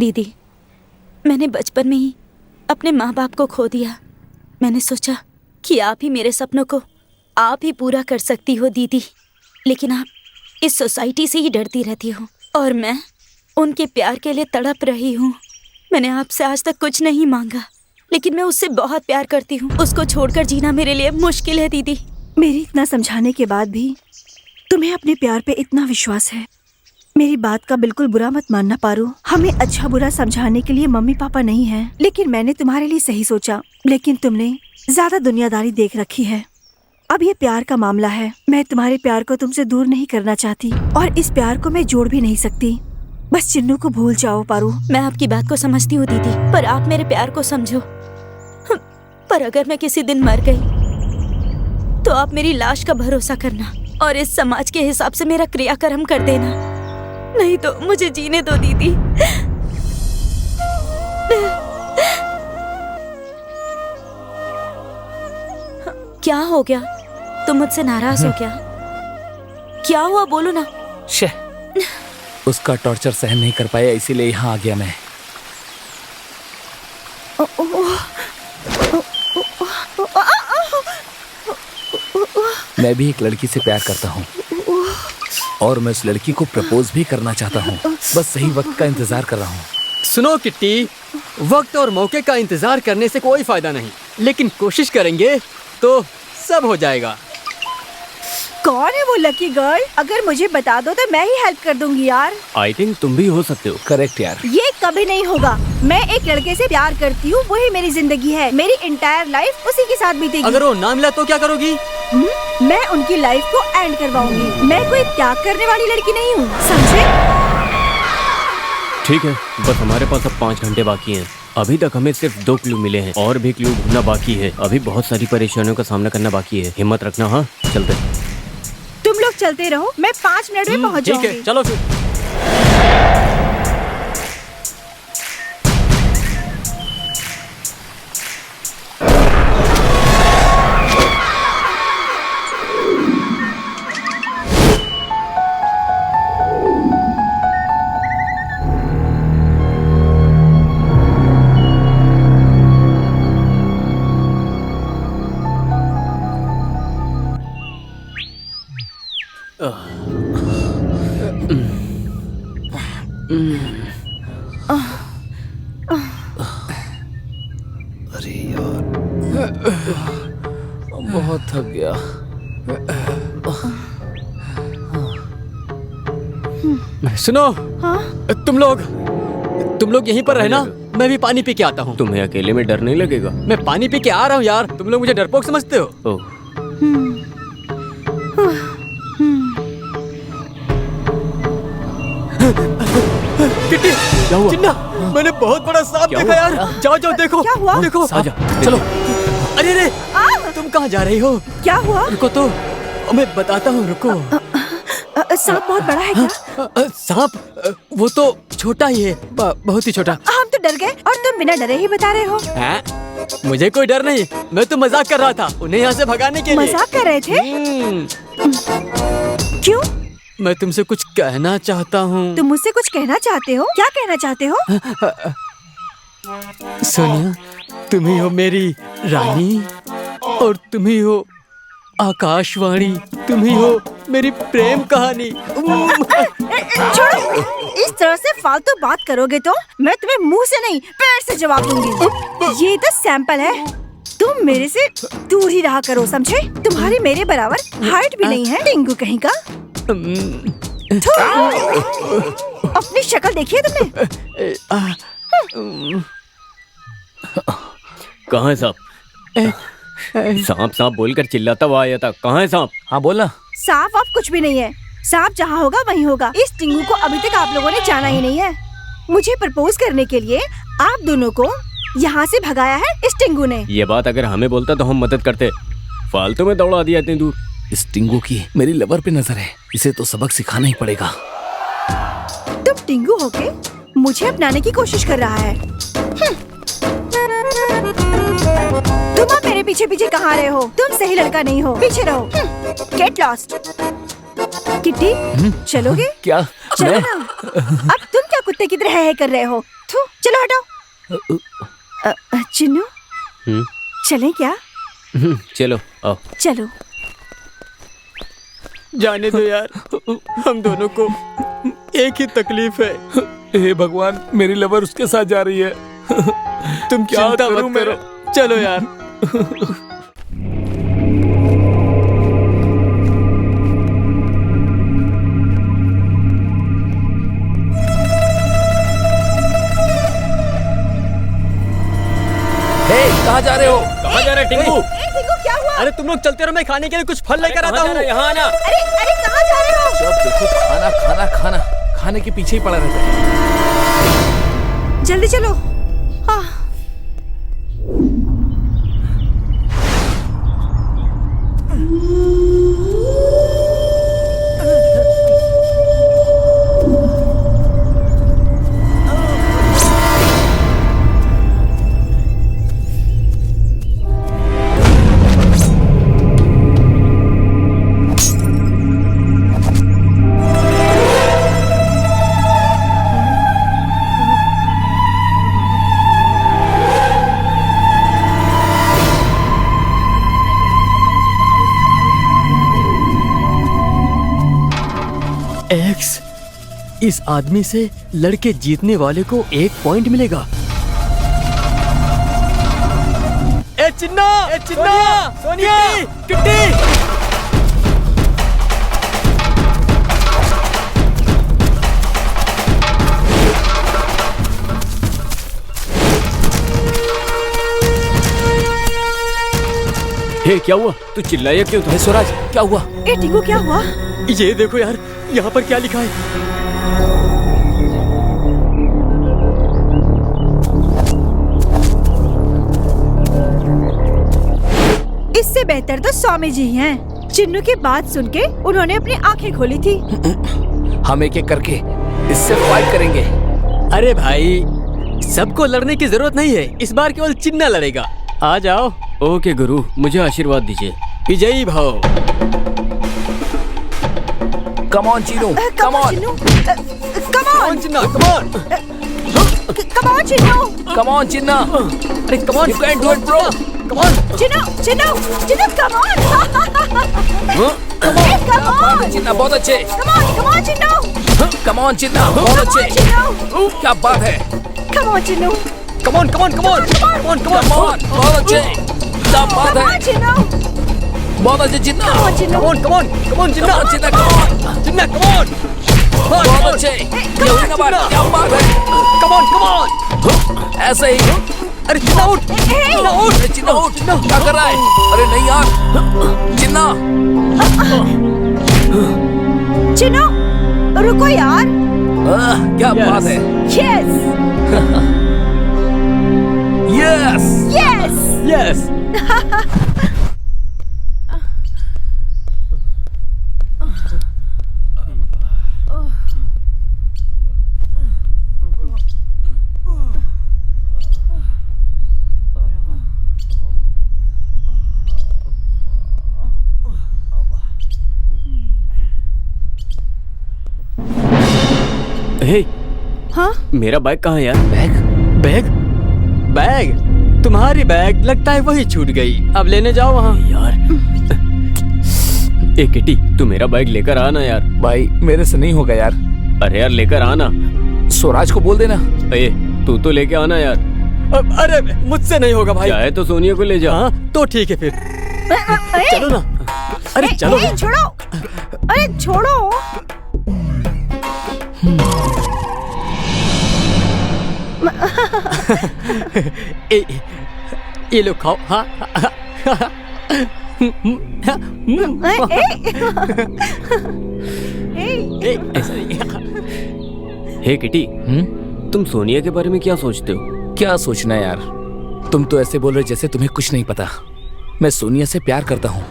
दीदी, मैंने बचपन में ही अपने माँ बाप को खो दिया। मैंने सोचा कि आप ही मेरे सपनों को आप ही पूरा कर सकती हो दीदी, लेकिन आप इस सोसाइटी से ही डरती रहती हो और मैं उनके प्यार के लिए तड़प रही हूँ। मैंने आपसे आज तक कुछ नहीं मांगा, लेकिन मैं उससे बहुत प्यार करती हूँ। उसको छोड़कर जीना मेरे लिए मुश्किल है दीदी। मेरी इतना समझाने के बाद भी तुम्हें अपने प्यार पे इतना विश्वास है। मेरी बात का बिल्कुल बुरा मत मानना पारू। हमें अच्छा बुरा समझाने के लिए मम्मी पापा नहीं हैं, लेकिन मैंने तुम्हारे लिए सही सोचा। लेकिन तुमने ज्यादा दुनियादारी देख रखी है। अब ये प्यार का मामला है। मैं तुम्हारे प्यार को तुमसे दूर नहीं करना चाहती और इस प्यार को मैं जोड़ भी नहीं सकती। बस चिन्नू को भूल जाओ पारू। मैं आपकी बात को समझती हूँ दीदी, पर आप मेरे प्यार को समझो। पर अगर मैं किसी दिन मर गई तो आप मेरी लाश का भरोसा करना और इस समाज के हिसाब से मेरा क्रियाक्रम कर देना। नहीं तो मुझे जीने दो दीदी। क्या हो गया? तुम मुझसे नाराज हो क्या? क्या हुआ, बोलो ना। शे, उसका टॉर्चर सहन नहीं कर पाया, इसीलिए यहाँ आ गया मैं। मैं भी एक लड़की से प्यार करता हूँ और मैं उस लड़की को प्रपोज भी करना चाहता हूँ। बस सही वक्त का इंतजार कर रहा हूँ। सुनो किट्टी, वक्त और मौके का इंतजार करने से कोई फायदा नहीं, लेकिन कोशिश करेंगे तो सब हो जाएगा। कौन है वो लकी गर्ल? अगर मुझे बता दो तो मैं ही हेल्प कर दूंगी यार। आई थिंक तुम भी हो सकते हो। करेक्ट यार। ये कभी नहीं होगा। मैं एक लड़के से प्यार करती हूँ, वही मेरी जिंदगी है। मेरी इंटायर लाइफ उसी के साथ बीतेगी। अगर वो ना मिला तो क्या करोगी? मैं उनकी लाइफ को एंड करवाऊंगी। मैं कोई त्याग करने वाली लड़की नहीं हूँ, समझे? ठीक है, बस हमारे पास अब 5 घंटे बाकी हैं। अभी तक हमें सिर्फ 2 क्लू मिले हैं और भी क्लू ढूंढना बाकी है। अभी बहुत सारी परेशानियों का सामना करना बाकी है। हिम्मत रखना। हाँ, चलते। तुम लोग चलते रहो, मैं 5 मिनट में पहुँच ठीक है, जाऊंगी। चलो फिर। अरे यार, बहुत थक गया। सुनो, हाँ? तुम लोग यहीं पर रहना, मैं भी पानी पी के आता हूँ। तुम्हें अकेले में डर नहीं लगेगा? मैं पानी पी के आ रहा हूँ यार। तुम लोग मुझे डरपोक समझते हो? ओह, किट्टी, क्या हुआ? चिन्ना, मैंने बहुत बड़ा सांप क्या देखा हुआ? यार। जाओ जाओ, देखो। क्या हुआ? देखो। आजा, चलो। अरे रे, तुम कहाँ जा रही हो? क्या हुआ? रुको तो, मैं बताता हूँ, रुको। सांप बहुत बड़ा है क्या? सांप? वो तो छोटा ही है, बहुत ही छोटा। हम तो डर गए और तुम बिना डरे ही बता रहे हो। हैं? मुझे कोई डर नहीं, मैं तो मजाक कर रहा था उन्हें यहाँ से भगाने के लिए। मजाक कर रहे थे? क्यों? मैं तुमसे कुछ कहना चाहता हूँ। तुम मुझसे कुछ कहना चाहते हो? क्या कहना चाहते हो? सोनिया, तुम ही हो मेरी रानी और तुम ही हो आकाशवाणी। तुम ही हो मेरी प्रेम कहानी। छोड़ो, इस तरह से फालतू बात करोगे तो मैं तुम्हें मुंह से नहीं पैर से जवाब दूंगी। ये तो सैंपल है। तुम मेरे से दूर ही रहा करो, समझे? तुम्हारी मेरे बराबर हाइट भी नहीं है, टिंगू कहीं का। अपनी शक्ल देखिए तुमने। कहाँ है सांप? सांप सांप बोलकर चिल्लाता हुआ आया था। कहाँ है सांप? हाँ बोलना। सांप आप कुछ भी नहीं है। सांप जहाँ होगा वहीं होगा। इस टिंगू को अभी तक आप लोगों ने जाना ही नहीं है। मुझे प्रपोज करने के लिए आप दोनों को यहाँ से भगाया है इस टिंगू ने। ये बात अगर हमें बोलता तो हम मदद करते। फालतू में दौड़ा दिया इतनी दूर। इस टिंगू की मेरी लवर पे नजर है, इसे तो सबक सिखाना ही पड़ेगा। तुम टिंगू होके मुझे अपनाने की कोशिश कर रहा है। तुम अब मेरे पीछे पीछे कहाँ रहे हो? तुम सही लड़का नहीं हो, पीछे रहो। Get lost. किट्टी, चलोगे? क्या? चलो मैं? ना। अब तुम क्या कुत्ते की तरह है कर रहे हो? थू, चलो हटो। चिन्नू, चलें क्या? चलो आओ। चलो। जाने दो यार, हम दोनों को एक ही तकलीफ है। हे भगवान, मेरी लवर उसके साथ जा रही है। तुम क्या चिंता करूं मत करो, चलो यार। कहाँ जा रहे हो? कहाँ जा रहे टिंकू? टिंकू, क्या हुआ? अरे तुम लोग चलते रहो, मैं खाने के लिए कुछ फल लेकर आता हूँ। यहाँ आना। अरे अरे कहाँ जा रहे हो? जब देखो खाना खाना खाना, खाने के पीछे ही पड़ा रहता है। जल्दी चलो। हाँ। एक्स, इस आदमी से लड़के जीतने वाले को 1 पॉइंट मिलेगा। ए चिन्ना, सोनिया, किट्टी। हे क्या हुआ? तू चिल्लाया क्यों था? स्वराज, क्या हुआ? ए टिंकू, क्या हुआ? ये देखो यार, यहाँ पर क्या लिखा है? इससे बेहतर तो स्वामी जी हैं। चिन्नू की बात सुन के उन्होंने अपनी आंखें खोली थी। हम एक एक करके इससे फाइट करेंगे। अरे भाई, सबको लड़ने की जरूरत नहीं है, इस बार केवल चिन्ना लड़ेगा। आ जाओ। ओके गुरु, मुझे आशीर्वाद दीजिए। विजयी भव। Come on Chinnu, come on, Chinnu, come on, Chinna, come on, come on Chinnu, come on Chinna. अरे come on, You can do it, bro. Come on, Chinnu, Chinnu, Chinnu, come on, come on, Chinna बहुत अच्छे। Come on Chinnu, come on Chinna, बहुत अच्छे। चिन्नू, क्या बात है? Come on Chinnu, come on, come on, come on, come on, come on, come on, बहुत अच्छे। क्या बात कम है? ऑन चिन्नू, बहुत अच्छे Chinna. Come on Chinnu, come on, come on, come on, Chinna, come on Chinna, come on. Chinna, come on, बहुत अच्छे। ये हुई ना बात, क्या बात है? Come on, come on. ऐसे ही। अरे चिन्ना उठ, चिन्ना उठ, अरे चिन्ना उठ, क्या कर रहा है? अरे नहीं यार, चिन्ना। चिन्नू, रुको यार। क्या बात है? Yes, yes, yes. यस। हे, हाँ? मेरा बैग कहाँ है यार? बैग? बैग? बैग? तुम्हारी बैग लगता है वही छूट गई। अब लेने जाओ वहाँ। यार, ए किटी, तू मेरा बैग लेकर आना यार। भाई मेरे से नहीं होगा यार। अरे यार लेकर आना। स्वराज को बोल देना। ए, तू तो लेके आना यार। अरे मुझसे नहीं होगा भाई। चाहे तो सोनिया को ले जा। हाँ तो ठीक है फिर, चलो ना। अरे चलो। छोड़ो, अरे छोड़ो। ये लो खाओ। हाँ। ऐसा नहीं। हे किटी, तुम सोनिया के बारे में क्या सोचते हो? क्या सोचना यार, तुम तो ऐसे बोल रहे जैसे तुम्हें कुछ नहीं पता। मैं सोनिया से प्यार करता हूँ।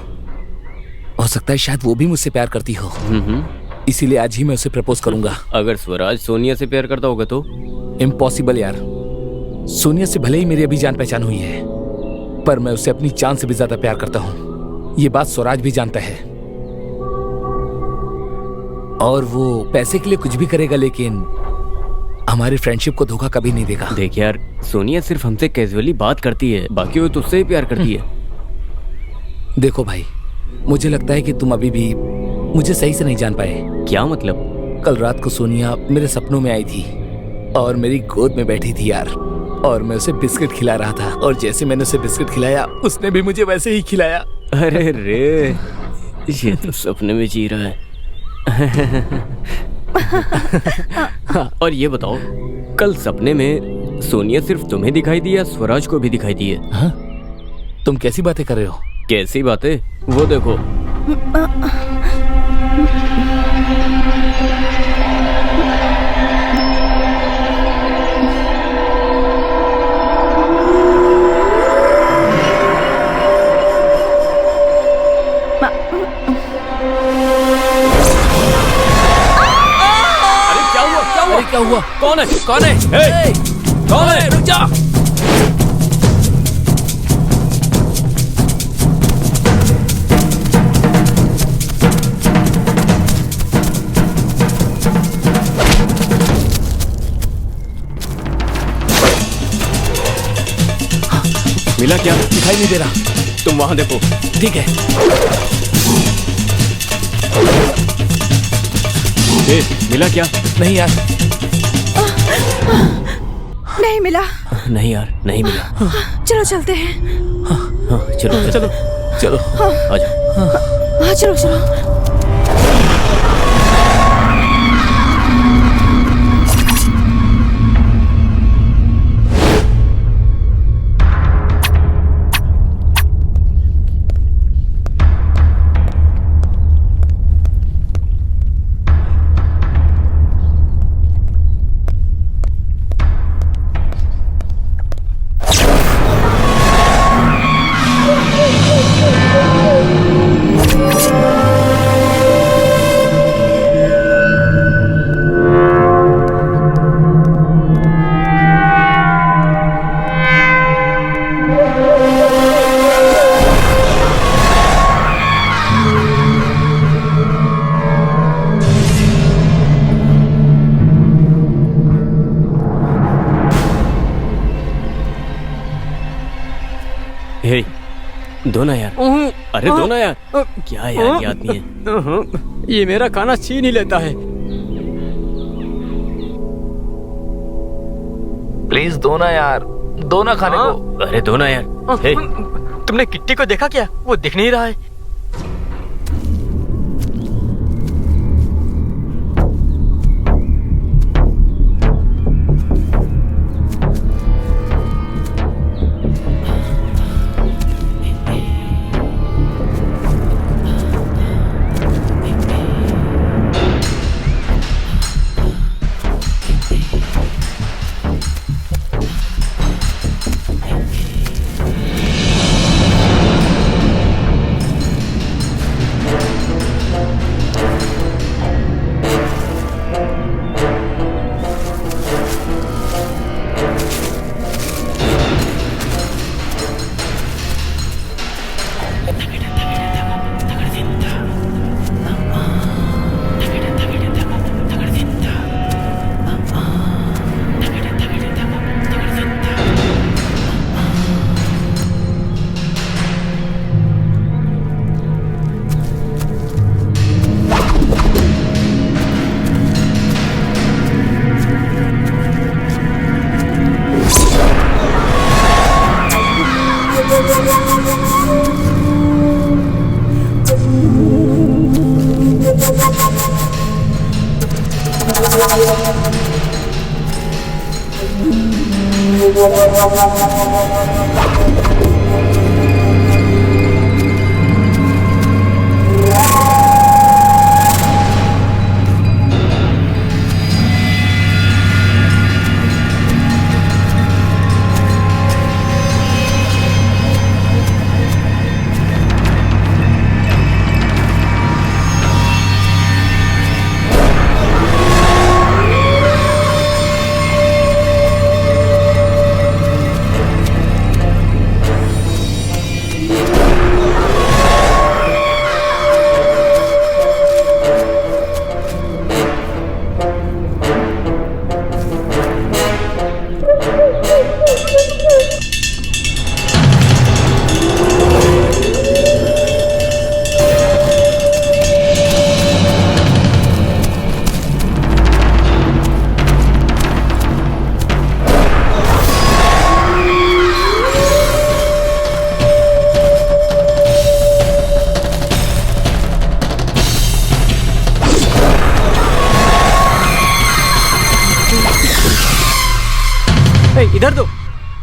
हो सकता है शायद वो भी मुझसे प्यार करती हो। इसीलिए आज ही मैं उसे प्रपोज करूंगा। अगर स्वराज सोनिया से प्यार करता होगा तो? इम्पॉसिबल यार। सोनिया से भले ही मेरी अभी जान पहचान हुई है, पर मैं उसे अपनी जान से भी ज्यादा प्यार करता हूँ। ये बात स्वराज भी जानता है। और वो पैसे के लिए कुछ भी करेगा, लेकिन हमारी फ्रेंडशिप को धोखा कभी नहीं देगा। देख यार, सोनिया सिर्फ हमसे कैजुअली बात करती है, बाकी वो तुझसे ही प्यार करती है। देखो भाई, मुझे लगता है कि तुम अभी भी मुझे सही से नहीं जान पाए। क्या मतलब? कल रात को सोनिया मेरे सपनों में आई थी और मेरी गोद में बैठी थी यार, और मैं उसे बिस्किट खिला रहा था, और जैसे मैंने उसे बिस्किट खिलाया उसने भी मुझे वैसे ही खिलाया। अरे रे, ये तो सपने में जी रहा है। और ये बताओ, कल सपने में सोनिया सिर्फ तुम्हें दिखाई दी या स्वराज को भी दिखाई दी है? हाँ? तुम कैसी बातें कर रहे हो? कैसी बातें? वो देखो। क्या हुआ? कौन है? कौन है? हे! कौन है? रुक जा। मिला क्या? दिखाई नहीं दे रहा। तुम वहां देखो। ठीक है। मिला क्या? नहीं यार। नहीं मिला। नहीं यार, नहीं मिला। चलो चलते हैं। हाँ, चलो चलो चलो आ जाओ। हाँ चलो चलो। हे, दो ना यार। अरे दो ना यार। क्या यार, ये आदमी है। ये मेरा खाना छीन ही लेता है। प्लीज दो ना यार, दो ना खाने को। अरे दो ना यार। हे, तुमने किट्टी को देखा क्या? वो दिख नहीं रहा है।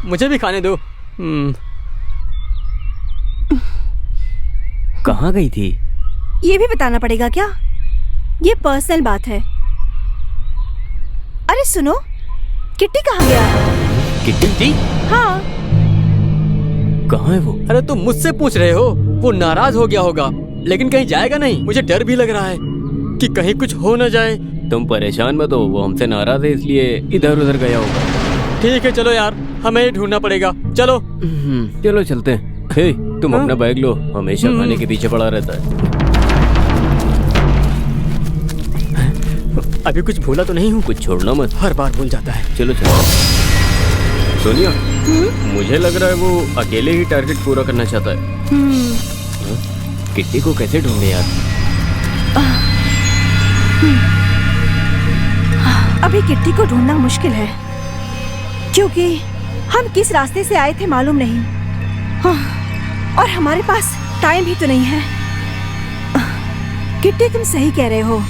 मुझे भी खाने दो। कहाँ गई थी? ये भी बताना पड़ेगा क्या? ये पर्सनल बात है। अरे सुनो, किट्टी कहाँ गया? किट्टी? हाँ। कहाँ है वो? अरे तुम मुझसे पूछ रहे हो? वो नाराज हो गया होगा, लेकिन कहीं जाएगा नहीं। मुझे डर भी लग रहा है कि कहीं कुछ हो न जाए। तुम परेशान मत हो, वो हमसे नाराज है इसलिए इधर उधर गया होगा। ठीक है चलो यार, हमें ही ढूंढना पड़ेगा। चलो। चलो चलते हैं। हे, तुम अपना बैग लो, हमेशा खाने के पीछे पड़ा रहता है। अभी कुछ भूला तो नहीं हूँ? कुछ छोड़ना मत, हर बार भूल जाता है। चलो चलो। सोनिया, मुझे लग रहा है वो अकेले ही टारगेट पूरा करना चाहता है। किट्टी को कैसे ढूंढे यार? अभी किट्टी को ढूंढना मुश्किल है, क्योंकि हम किस रास्ते से आए थे मालूम नहीं। और हमारे पास टाइम भी तो नहीं है। किट्टी तुम सही कह रहे हो।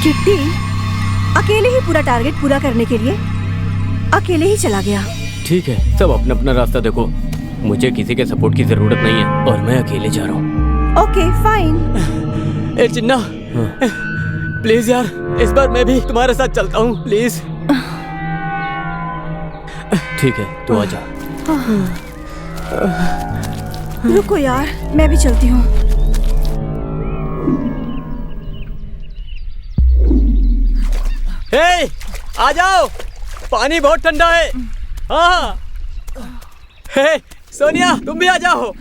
किट्टी अकेले ही पूरा टारगेट पूरा करने के लिए अकेले ही चला गया। ठीक है, सब अपना अपना रास्ता देखो। मुझे किसी के सपोर्ट की जरूरत नहीं है और मैं अकेले जा रहा हूँ। Okay fine. A Chinna, please यार, इस बार मैं भी तुम्हारे साथ चलता हूँ, प्लीज। ठीक है, तो आजा। रुको यार, मैं भी चलती हूँ। हे, आ जाओ, पानी बहुत ठंडा है। हाँ। हे, सोनिया तुम भी आ जाओ।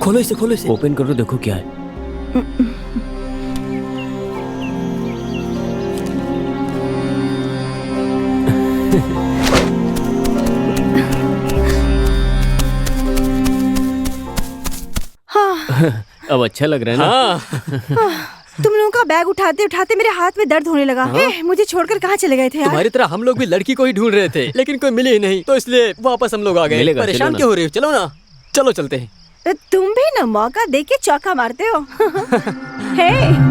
खोलो इसे, खोलो इसे। ओपन करो, देखो क्या है। अब अच्छा लग रहा है ना? तुम लोगों का बैग उठाते उठाते मेरे हाथ में दर्द होने लगा। मुझे छोड़कर कहाँ चले गए थे यार? तुम्हारी तरह हम लोग भी लड़की को ही ढूंढ रहे थे, लेकिन कोई मिली ही नहीं, तो इसलिए वापस हम लोग आ गए। मिलेगा, परेशान चलो क्यों हो रही हो? चलो ना, चलो चलते हैं। तुम भी ना मौका देख के चौका मारते हो। हे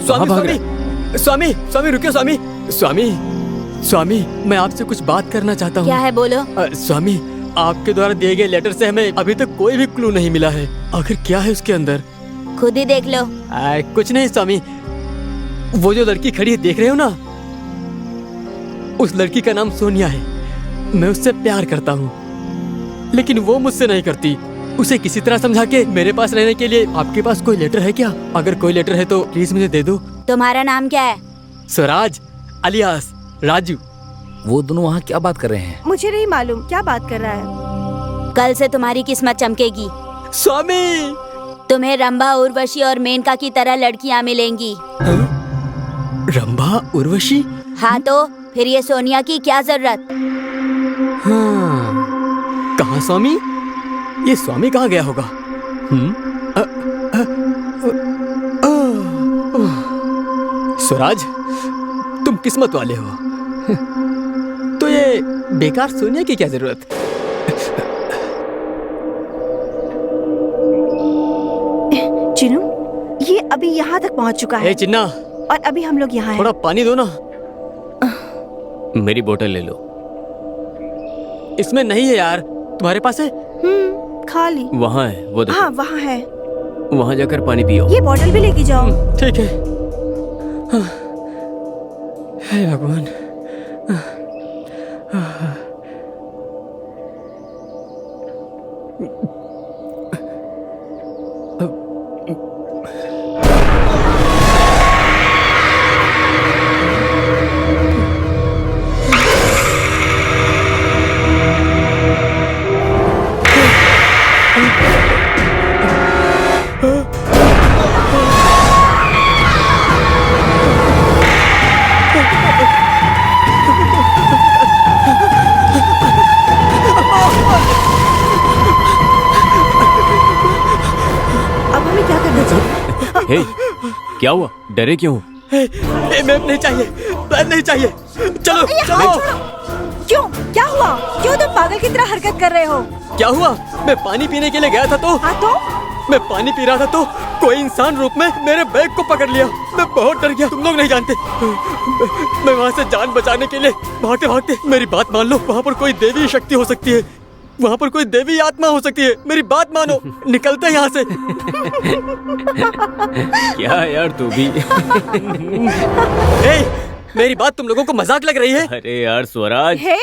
स्वामी, स्वामी, स्वामी, स्वामी रुकियो, स्वामी, स्वामी, स्वामी, मैं आपसे कुछ बात करना चाहता हूँ। क्या है, बोलो। स्वामी, आपके द्वारा दिए गए लेटर से हमें अभी तक कोई भी क्लू नहीं मिला है। आखिर क्या है उसके अंदर? खुद ही देख लो। कुछ नहीं स्वामी, वो जो लड़की खड़ी है देख रहे हो ना, उस लड़की का नाम सोनिया है। मैं उससे प्यार करता हूँ, लेकिन वो मुझसे नहीं करती। उसे किसी तरह समझा के मेरे पास रहने के लिए आपके पास कोई लेटर है क्या? अगर कोई लेटर है तो प्लीज मुझे दे दो। तुम्हारा नाम क्या है? स्वराज अलियास राजू। वो दोनों वहाँ क्या बात कर रहे हैं? मुझे नहीं मालूम क्या बात कर रहा है। कल से तुम्हारी किस्मत चमकेगी। स्वामी, तुम्हें रंभा, उर्वशी और मेनका की तरह लड़कियाँ मिलेंगी। रंभा, उर्वशी? हाँ तो फिर ये सोनिया की क्या जरूरत? हाँ। कहाँ स्वामी? ये स्वामी कहाँ गया होगा? स्वराज, तुम किस्मत वाले हो। तो ये बेकार सोनिया की क्या जरूरत? चिन्नू, ये अभी यहाँ तक पहुँच चुका है। चिन्ना, और अभी हम लोग यहाँ हैं। थोड़ा पानी दो ना। मेरी बोतल ले लो। इसमें नहीं है यार, तुम्हारे पास है? खाली वहाँ है, वो देखो। हाँ वहाँ है। वहाँ जाकर पानी पियो। ये बॉटल भी लेके जाओ। ठीक है। हे भगवान। हे, क्या हुआ? डरे क्यों? मैप नहीं चाहिए, प्लान नहीं चाहिए। चलो ये हाथ चलो। छोड़ो। क्यों? क्या हुआ? क्यों तुम पागल की तरह हरकत कर रहे हो? क्या हुआ? मैं पानी पीने के लिए गया था तो हाँ तो? मैं पानी पी रहा था तो कोई इंसान रूप में मेरे बैग को पकड़ लिया। मैं बहुत डर गया, तुम लोग नहीं जानते। मैं वहाँ से जान बचाने के लिए भागते भागते, मेरी बात मान लो, वहाँ पर कोई देवी शक्ति हो सकती है, वहाँ पर कोई देवी आत्मा हो सकती है। मेरी बात मानो, निकलते यहाँ से। क्या यार तू भी? हे, मेरी बात तुम लोगों को मजाक लग रही है? अरे यार स्वराज, हे,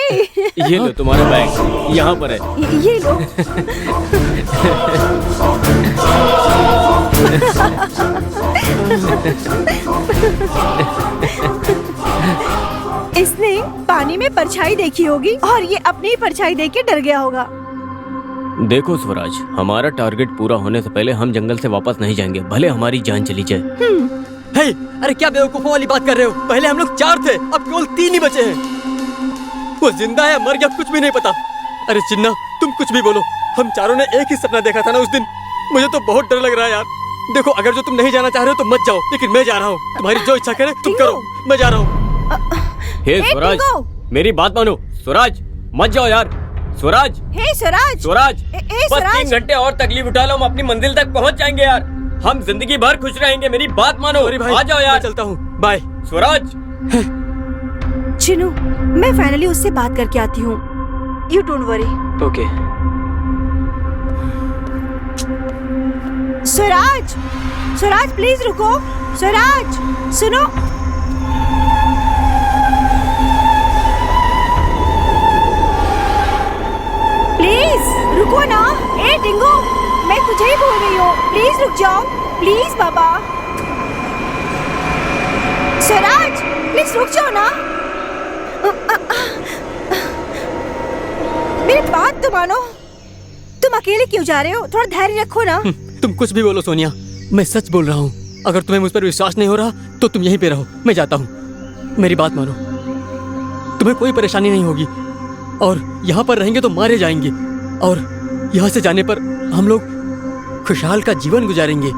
ये लो तुम्हारा बैग, यहाँ पर है। ये लो। इसने पानी में परछाई देखी होगी और ये अपनी ही परछाई देख के डर गया होगा। देखो स्वराज, हमारा टारगेट पूरा होने से पहले हम जंगल से वापस नहीं जाएंगे, भले हमारी जान चली जाए। हे, अरे क्या बेवकूफों वाली बात कर रहे हो? पहले हम लोग 4 थे, अब केवल 3 ही बचे हैं। वो जिंदा है मर गया कुछ भी नहीं पता। अरे चिन्ना, तुम कुछ भी बोलो, हम चारों ने एक ही सपना देखा था ना उस दिन। मुझे तो बहुत डर लग रहा है यार। देखो, अगर जो तुम नहीं जाना चाह रहे हो तो मत जाओ, लेकिन मैं जा रहा हूँ। तुम्हारी जो इच्छा करे तुम करो, मैं जा रहा हूँ। हे स्वराज, मेरी बात मानो। स्वराज, मत जाओ यार। स्वराज, हे स्वराज, स्वराज, ए बस स्वराज। 3 घंटे और तकलीफ उठा लो, हम अपनी मंजिल तक पहुंच जाएंगे यार। हम जिंदगी भर खुश रहेंगे, मेरी बात मानो। अरे भाई, आ जाओ मैं यार। चलता हूँ, बाय। स्वराज, चिनू, मैं फाइनली उससे बात करके आती हूँ। You don't worry. Okay. Swaraj, Swaraj please रुको। स्वराज, सुनो। प्लीज रुको ना। ए डिंगो, मैं तुझे ही बोल रही हूँ, प्लीज रुक जाओ, प्लीज बाबा। स्वराज, प्लीज रुक जाओ ना। मेरी बात तो मानो। तुम अकेले क्यों जा रहे हो? थोड़ा धैर्य रखो ना। तुम कुछ भी बोलो सोनिया, मैं सच बोल रहा हूँ। अगर तुम्हें मुझ पर विश्वास नहीं हो रहा तो तुम यहीं पे रहो, मैं जाता हूँ। मेरी बात मानो, तुम्हें कोई परेशानी नहीं होगी, और यहाँ पर रहेंगे तो मारे जाएंगे, और यहाँ से जाने पर हम लोग खुशहाल का जीवन गुजारेंगे,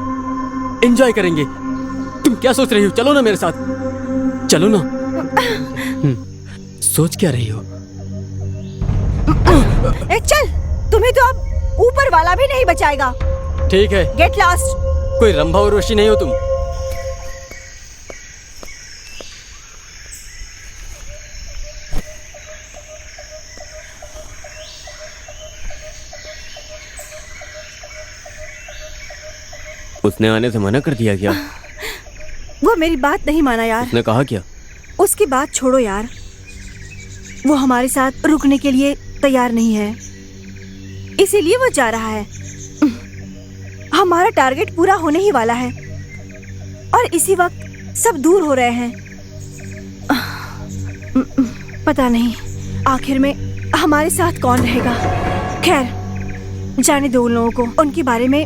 एंजॉय करेंगे। तुम क्या सोच रही हो? चलो ना मेरे साथ, चलो ना। सोच क्या रही हो? चल, तुम्हें तो अब ऊपर वाला भी नहीं बचाएगा। ठीक है, गेट लॉस्ट। कोई रंभा उर्वशी नहीं हो तुम। उसने आने से मना कर दिया क्या? वो मेरी बात नहीं माना यार। उसने कहा क्या? उसकी बात छोड़ो यार, वो हमारे साथ रुकने के लिए तैयार नहीं है, इसीलिए वो जा रहा है। हमारा टारगेट पूरा होने ही वाला है और इसी वक्त सब दूर हो रहे हैं। पता नहीं आखिर में हमारे साथ कौन रहेगा। खैर, जाने दो उन लोगों को, उनके बारे में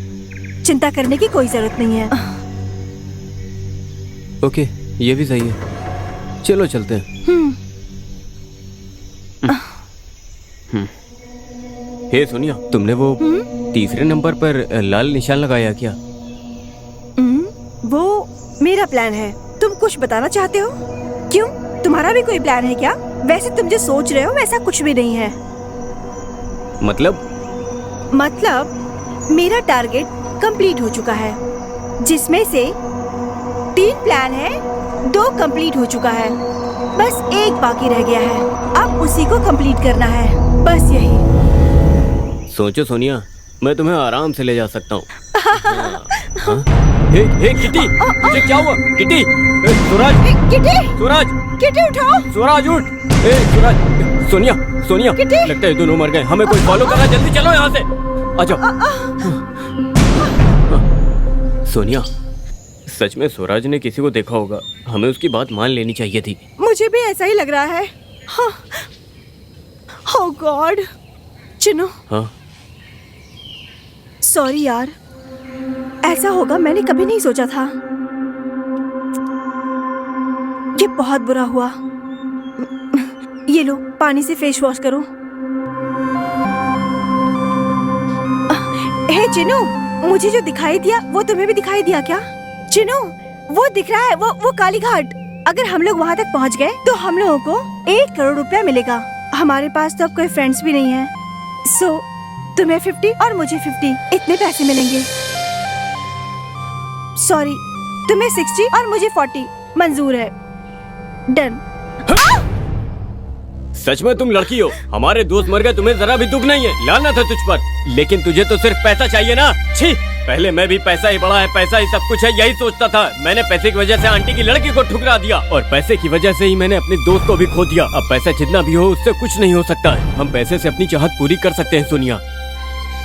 चिंता करने की कोई जरूरत नहीं है। ओके, ये भी सही है। चलो चलते हैं। हे सोनिया, तुमने वो तीसरे नंबर पर लाल निशान लगाया क्या? वो मेरा प्लान है। तुम कुछ बताना चाहते हो? क्यों, तुम्हारा भी कोई प्लान है क्या? वैसे तुम जो सोच रहे हो वैसा कुछ भी नहीं है। मतलब मेरा टारगेट कंप्लीट हो चुका है, जिसमें से 3 प्लान है, 2 कंप्लीट हो चुका है, बस 1 बाकी रह गया है। अब उसी को कंप्लीट करना है, बस यही। सोचो सोनिया, मैं तुम्हें आराम से ले जा सकता हूँ। हे किटी, तुझे क्या हुआ? किटी, सूरज, किटी, सूरज, किटी उठाओ। सूरज उठ। सूरज, सोनिया, सोनिया, लगता है दोनों मर गए। हमें कोई फॉलो कर रहा है, जल्दी चलो यहाँ से। आ जाओ। सोनिया, सच में सूरज ने किसी को देखा होगा, हमें उसकी बात मान लेनी चाहिए थी। मुझे भी ऐसा ही लग रहा है। ओह गॉड। चिन्नू, हाँ, सॉरी यार, ऐसा होगा मैंने कभी नहीं सोचा था। ये बहुत बुरा हुआ। ये लो, पानी से फेस वॉश करो। हे चिन्नू, मुझे जो दिखाई दिया वो तुम्हें भी दिखाई दिया क्या? चिनू, वो दिख रहा है, वो काली घाट। अगर हम लोग वहाँ तक पहुँच गए तो हम लोगों को 1 करोड़ रुपया मिलेगा। हमारे पास तो अब कोई फ्रेंड्स भी नहीं है। सो तुम्हें 50 और मुझे 50, इतने पैसे मिलेंगे। सॉरी, तुम्हें 60 और मुझे 40 मंजूर है। डन। सच में तुम लड़की हो। हमारे दोस्त मर गए, तुम्हें जरा भी दुख नहीं है। लानत है तुझ पर। लेकिन तुझे तो सिर्फ पैसा चाहिए ना। छी, पहले मैं भी पैसा ही बड़ा है, पैसा ही सब कुछ है, यही सोचता था। मैंने पैसे की वजह से आंटी की लड़की को ठुकरा दिया और पैसे की वजह से ही मैंने अपने दोस्त को भी खो दिया। अब पैसा जितना भी हो उससे कुछ नहीं हो सकता है। हम पैसे से अपनी चाहत पूरी कर सकते हैं सोनिया।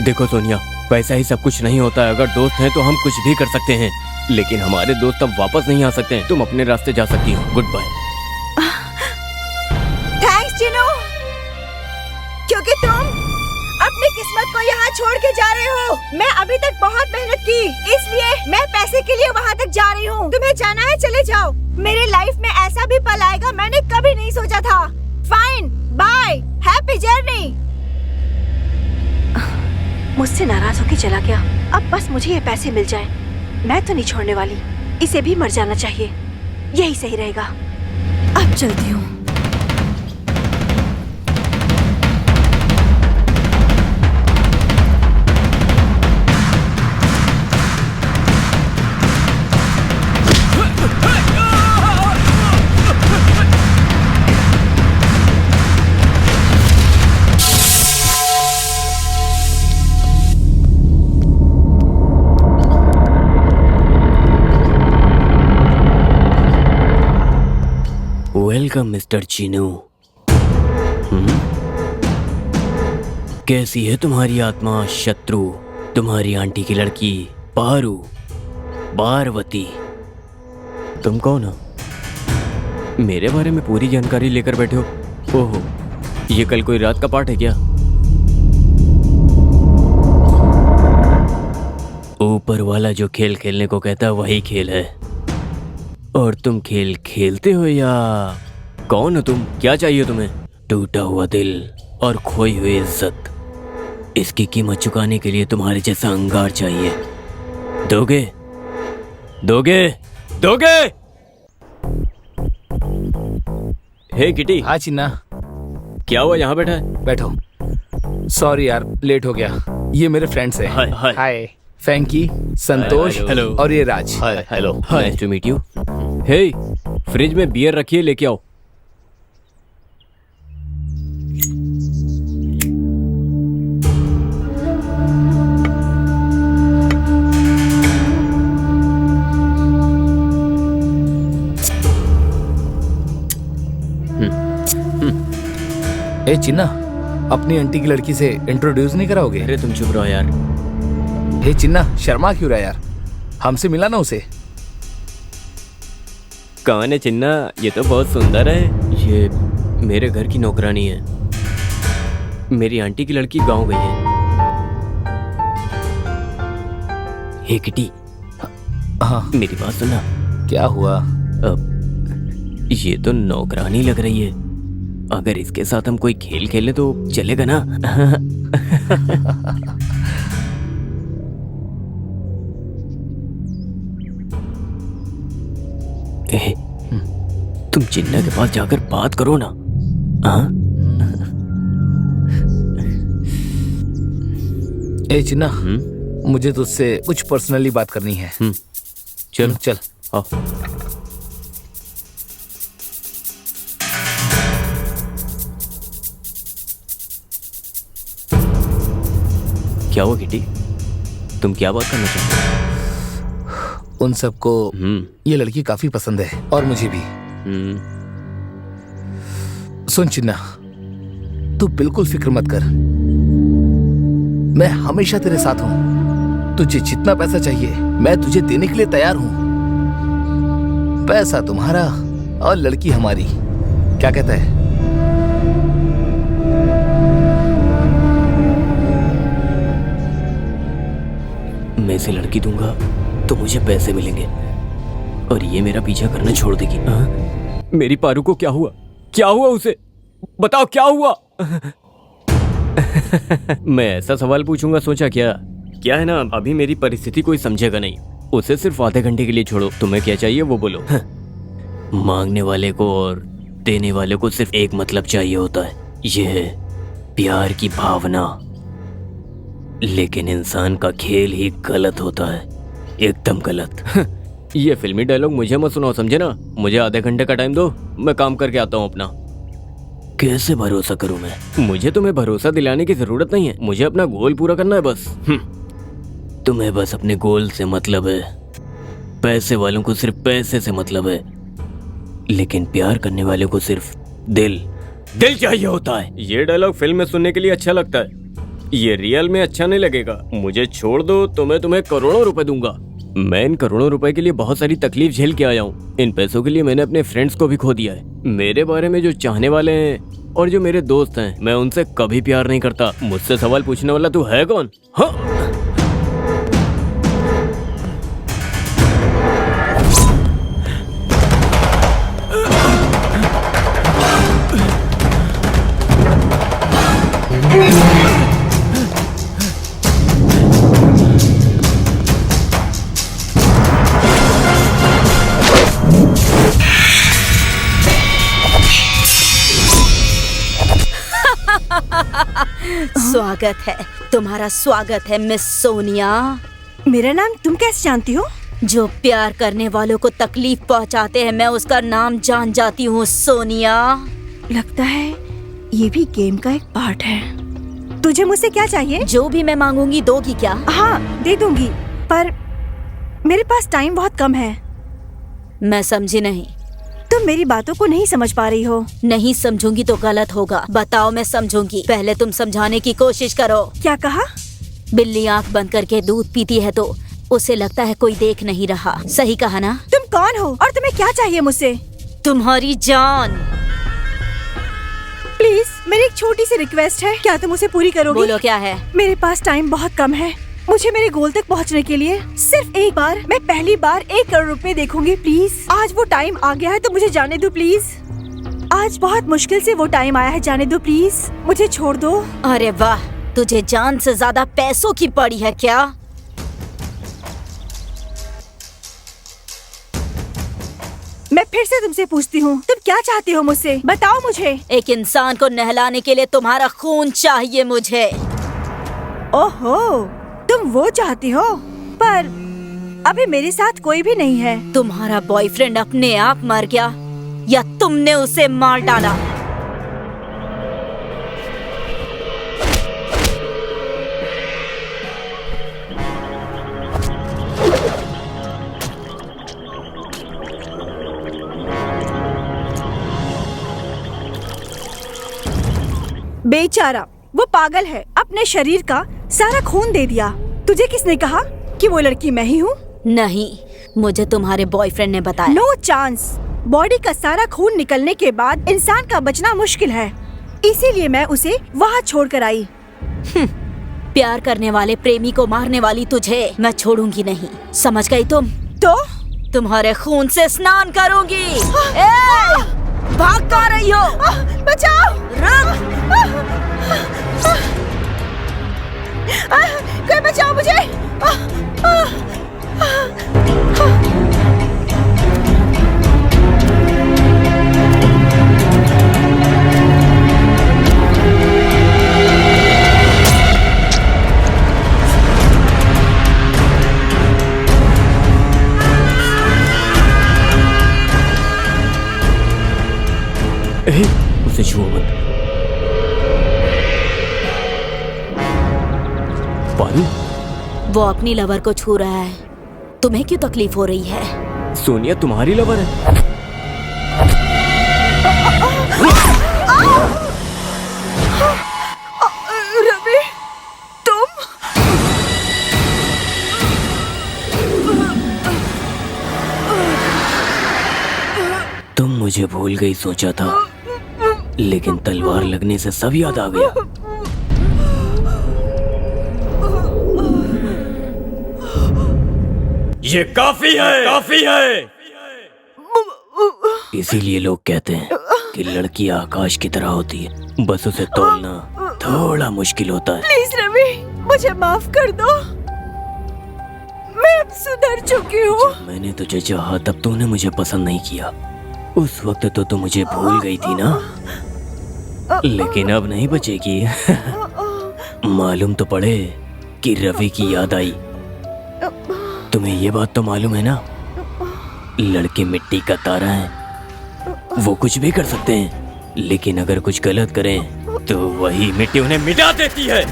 देखो सोनिया, पैसा ही सब कुछ नहीं होता है। अगर दोस्त हैं तो हम कुछ भी कर सकते हैं, लेकिन हमारे दोस्त अब वापस नहीं आ सकते हैं। तुम अपने रास्ते जा सकती हो। Good bye. थैंक्स चिनू, क्योंकि तुम अपनी किस्मत को यहाँ छोड़ के जा रहे हो। मैं अभी तक बहुत मेहनत की, इसलिए मैं पैसे के लिए वहाँ तक जा रही हूँ। तुम्हें जाना है, चले जाओ। मेरे लाइफ में ऐसा भी पल आएगा मैंने कभी नहीं सोचा था। Fine, bye, happy journey. मुझसे नाराज होके चला गया। अब बस मुझे ये पैसे मिल जाए। मैं तो नहीं छोड़ने वाली, इसे भी मर जाना चाहिए, यही सही रहेगा। अब चलती हूँ। Welcome mister Chinu. कैसी है तुम्हारी आत्मा शत्रु, तुम्हारी आंटी की लड़की पारू, पार्वती? तुम कौन हो? मेरे बारे में पूरी जानकारी लेकर बैठे हो। ओहो, ये कल कोई रात का पाठ है क्या? ऊपर वाला जो खेल खेलने को कहता है वही खेल है। और तुम खेल खेलते हो या कौन हो तुम? क्या चाहिए तुम्हें? टूटा हुआ दिल और खोई हुई इज्जत, इसकी कीमत चुकाने के लिए तुम्हारे जैसा अंगार चाहिए। दोगे? दोगे? दोगे? हे किटी। हाँ चिन्ना। क्या हुआ, यहाँ बैठा है? बैठो। सॉरी यार, लेट हो गया। ये मेरे फ्रेंड्स हैं। Hi hi. Hi, Fanky, Santosh hello. और ये Raj. Hi hello, nice to meet you. Hey, fridge में बियर रखिए, लेके आओ। ए चिन्ना, अपनी आंटी की लड़की से इंट्रोड्यूस नहीं कराओगे? अरे तुम चुप रहो यार। हे चिन्ना, शर्मा क्यों रहा यार? हमसे मिला ना उसे। कौन है चिन्ना? ये तो बहुत सुंदर है। ये मेरे घर की नौकरानी है। मेरी आंटी की लड़की गांव गई है। हे किटी, हाँ मेरी बात सुनना। क्या हुआ? ये तो नौकरानी लग रही है। अगर इसके साथ हम कोई खेल खेले तो चलेगा ना? तुम चिन्ना के पास जाकर बात करो ना। हाँ? ए चिन्ना, मुझे तुझसे कुछ पर्सनली बात करनी है। चल चल आओ। क्या हुआ किटी? तुम क्या बात करना चाहते हो? उन सबको ये लड़की काफी पसंद है और मुझे भी। सुन चिन्ना, तू बिल्कुल फिक्र मत कर। मैं हमेशा तेरे साथ हूं। तुझे जितना पैसा चाहिए मैं तुझे देने के लिए तैयार हूं। पैसा तुम्हारा और लड़की हमारी। क्या कहता है? मैं इसे लड़की दूंगा तो मुझे पैसे मिलेंगे और ये मेरा पीछा करना छोड़ देगी। मेरी पारू को क्या हुआ? क्या हुआ उसे? बताओ क्या हुआ? मैं ऐसा सवाल पूछूंगा सोचा क्या? क्या है ना, अभी मेरी परिस्थिति कोई समझेगा नहीं। उसे सिर्फ आधे घंटे के लिए छोड़ो। तुम्हें क्या चाहिए वो बोलो। मांगने वाले को और देने वाले को सिर्फ एक मतलब चाहिए होता है, यह है प्यार की भावना। लेकिन इंसान का खेल ही गलत होता है, एकदम गलत। ये फिल्मी डायलॉग मुझे मत सुनाओ, समझे ना। मुझे आधे घंटे का टाइम दो, मैं काम करके आता हूँ अपना। कैसे भरोसा करूँ मैं? मुझे तुम्हें भरोसा दिलाने की जरूरत नहीं है, मुझे अपना गोल पूरा करना है बस। तुम्हें बस अपने गोल से मतलब है, पैसे वालों को सिर्फ पैसे से मतलब है, लेकिन प्यार करने वाले को सिर्फ दिल चाहिए होता है। ये डायलॉग फिल्म में सुनने के लिए अच्छा लगता है, ये रियल में अच्छा नहीं लगेगा। मुझे छोड़ दो तो मैं तुम्हें करोड़ों रुपए दूंगा। मैं इन करोड़ों रुपए के लिए बहुत सारी तकलीफ झेल के आया हूँ। इन पैसों के लिए मैंने अपने फ्रेंड्स को भी खो दिया है। मेरे बारे में जो चाहने वाले हैं और जो मेरे दोस्त हैं, मैं उनसे कभी प्यार नहीं करता। मुझसे सवाल पूछने वाला तू है कौन? हाँ? स्वागत है, तुम्हारा स्वागत है मिस सोनिया। मेरा नाम तुम कैसे जानती हो? जो प्यार करने वालों को तकलीफ पहुंचाते हैं, मैं उसका नाम जान जाती हूँ, सोनिया। लगता है ये भी गेम का एक पार्ट है। तुझे मुझसे क्या चाहिए? जो भी मैं मांगूंगी दोगी क्या? हाँ, दे दूंगी, पर मेरे पास टाइम बहुत कम है। मैं समझी नहीं। तुम मेरी बातों को नहीं समझ पा रही हो। नहीं समझूंगी तो गलत होगा। बताओ, मैं समझूंगी। पहले तुम समझाने की कोशिश करो। क्या कहा? बिल्ली आंख बंद करके दूध पीती है तो उसे लगता है कोई देख नहीं रहा। सही कहा ना? तुम कौन हो और तुम्हें क्या चाहिए मुझसे? तुम्हारी जान। प्लीज, मेरी एक छोटी सी रिक्वेस्ट है, क्या तुम उसे पूरी करोगी? बोलो, क्या है? मेरे पास टाइम बहुत कम है। मुझे मेरे गोल तक पहुंचने के लिए सिर्फ एक बार, मैं पहली बार 1 करोड़ रुपए देखूंगी प्लीज। आज वो टाइम आ गया है तो मुझे जाने दो प्लीज। आज बहुत मुश्किल से वो टाइम आया है, जाने दो प्लीज, मुझे छोड़ दो। अरे वाह, तुझे जान से ज्यादा पैसों की पड़ी है क्या? मैं फिर से तुमसे पूछती हूँ, तुम क्या चाहती हो मुझसे? बताओ मुझे। एक इंसान को नहलाने के लिए तुम्हारा खून चाहिए मुझे। ओहो, तुम वो चाहती हो, पर अभी मेरे साथ कोई भी नहीं है। तुम्हारा बॉयफ्रेंड अपने आप मर गया या तुमने उसे मार डाला? बेचारा, वो पागल है, अपने शरीर का सारा खून दे दिया। तुझे किसने कहा कि वो लड़की मैं ही हूँ? नहीं, मुझे तुम्हारे बॉयफ्रेंड ने बताया। No chance. बॉडी का सारा खून निकलने के बाद इंसान का बचना मुश्किल है, इसीलिए मैं उसे वहाँ छोड़ कर आई। प्यार करने वाले प्रेमी को मारने वाली तुझे मैं छोड़ूंगी नहीं, समझ गई तुम? तो तुम्हारे खून से स्नान करूंगी। भाग कर रही हो? बचाओ! रुक! कोई बचाओ मुझे! उसे छुओ मत। पारू, वो अपनी लवर को छू रहा है, तुम्हें क्यों तकलीफ हो रही है? सोनिया तुम्हारी लवर है? रवि, तुम? तुम मुझे भूल गई सोचा था, लेकिन तलवार लगने से सब याद आ गया। ये काफी है, काफी है। इसीलिए लोग कहते हैं कि लड़की आकाश की तरह होती है, बस उसे तोलना थोड़ा मुश्किल होता है। प्लीज रवि, मुझे माफ कर दो। मैं अब सुधर चुकी हूँ। जब मैंने तुझे चाहा तब तूने मुझे पसंद नहीं किया। उस वक्त तो तू मुझे भूल गई थी ना, लेकिन अब नहीं बचेगी। मालूम तो पड़े कि रवि की याद आई। तुम्हें ये बात तो मालूम है ना, लड़के मिट्टी का तारा हैं। वो कुछ भी कर सकते हैं, लेकिन अगर कुछ गलत करें तो वही मिट्टी उन्हें मिटा देती है।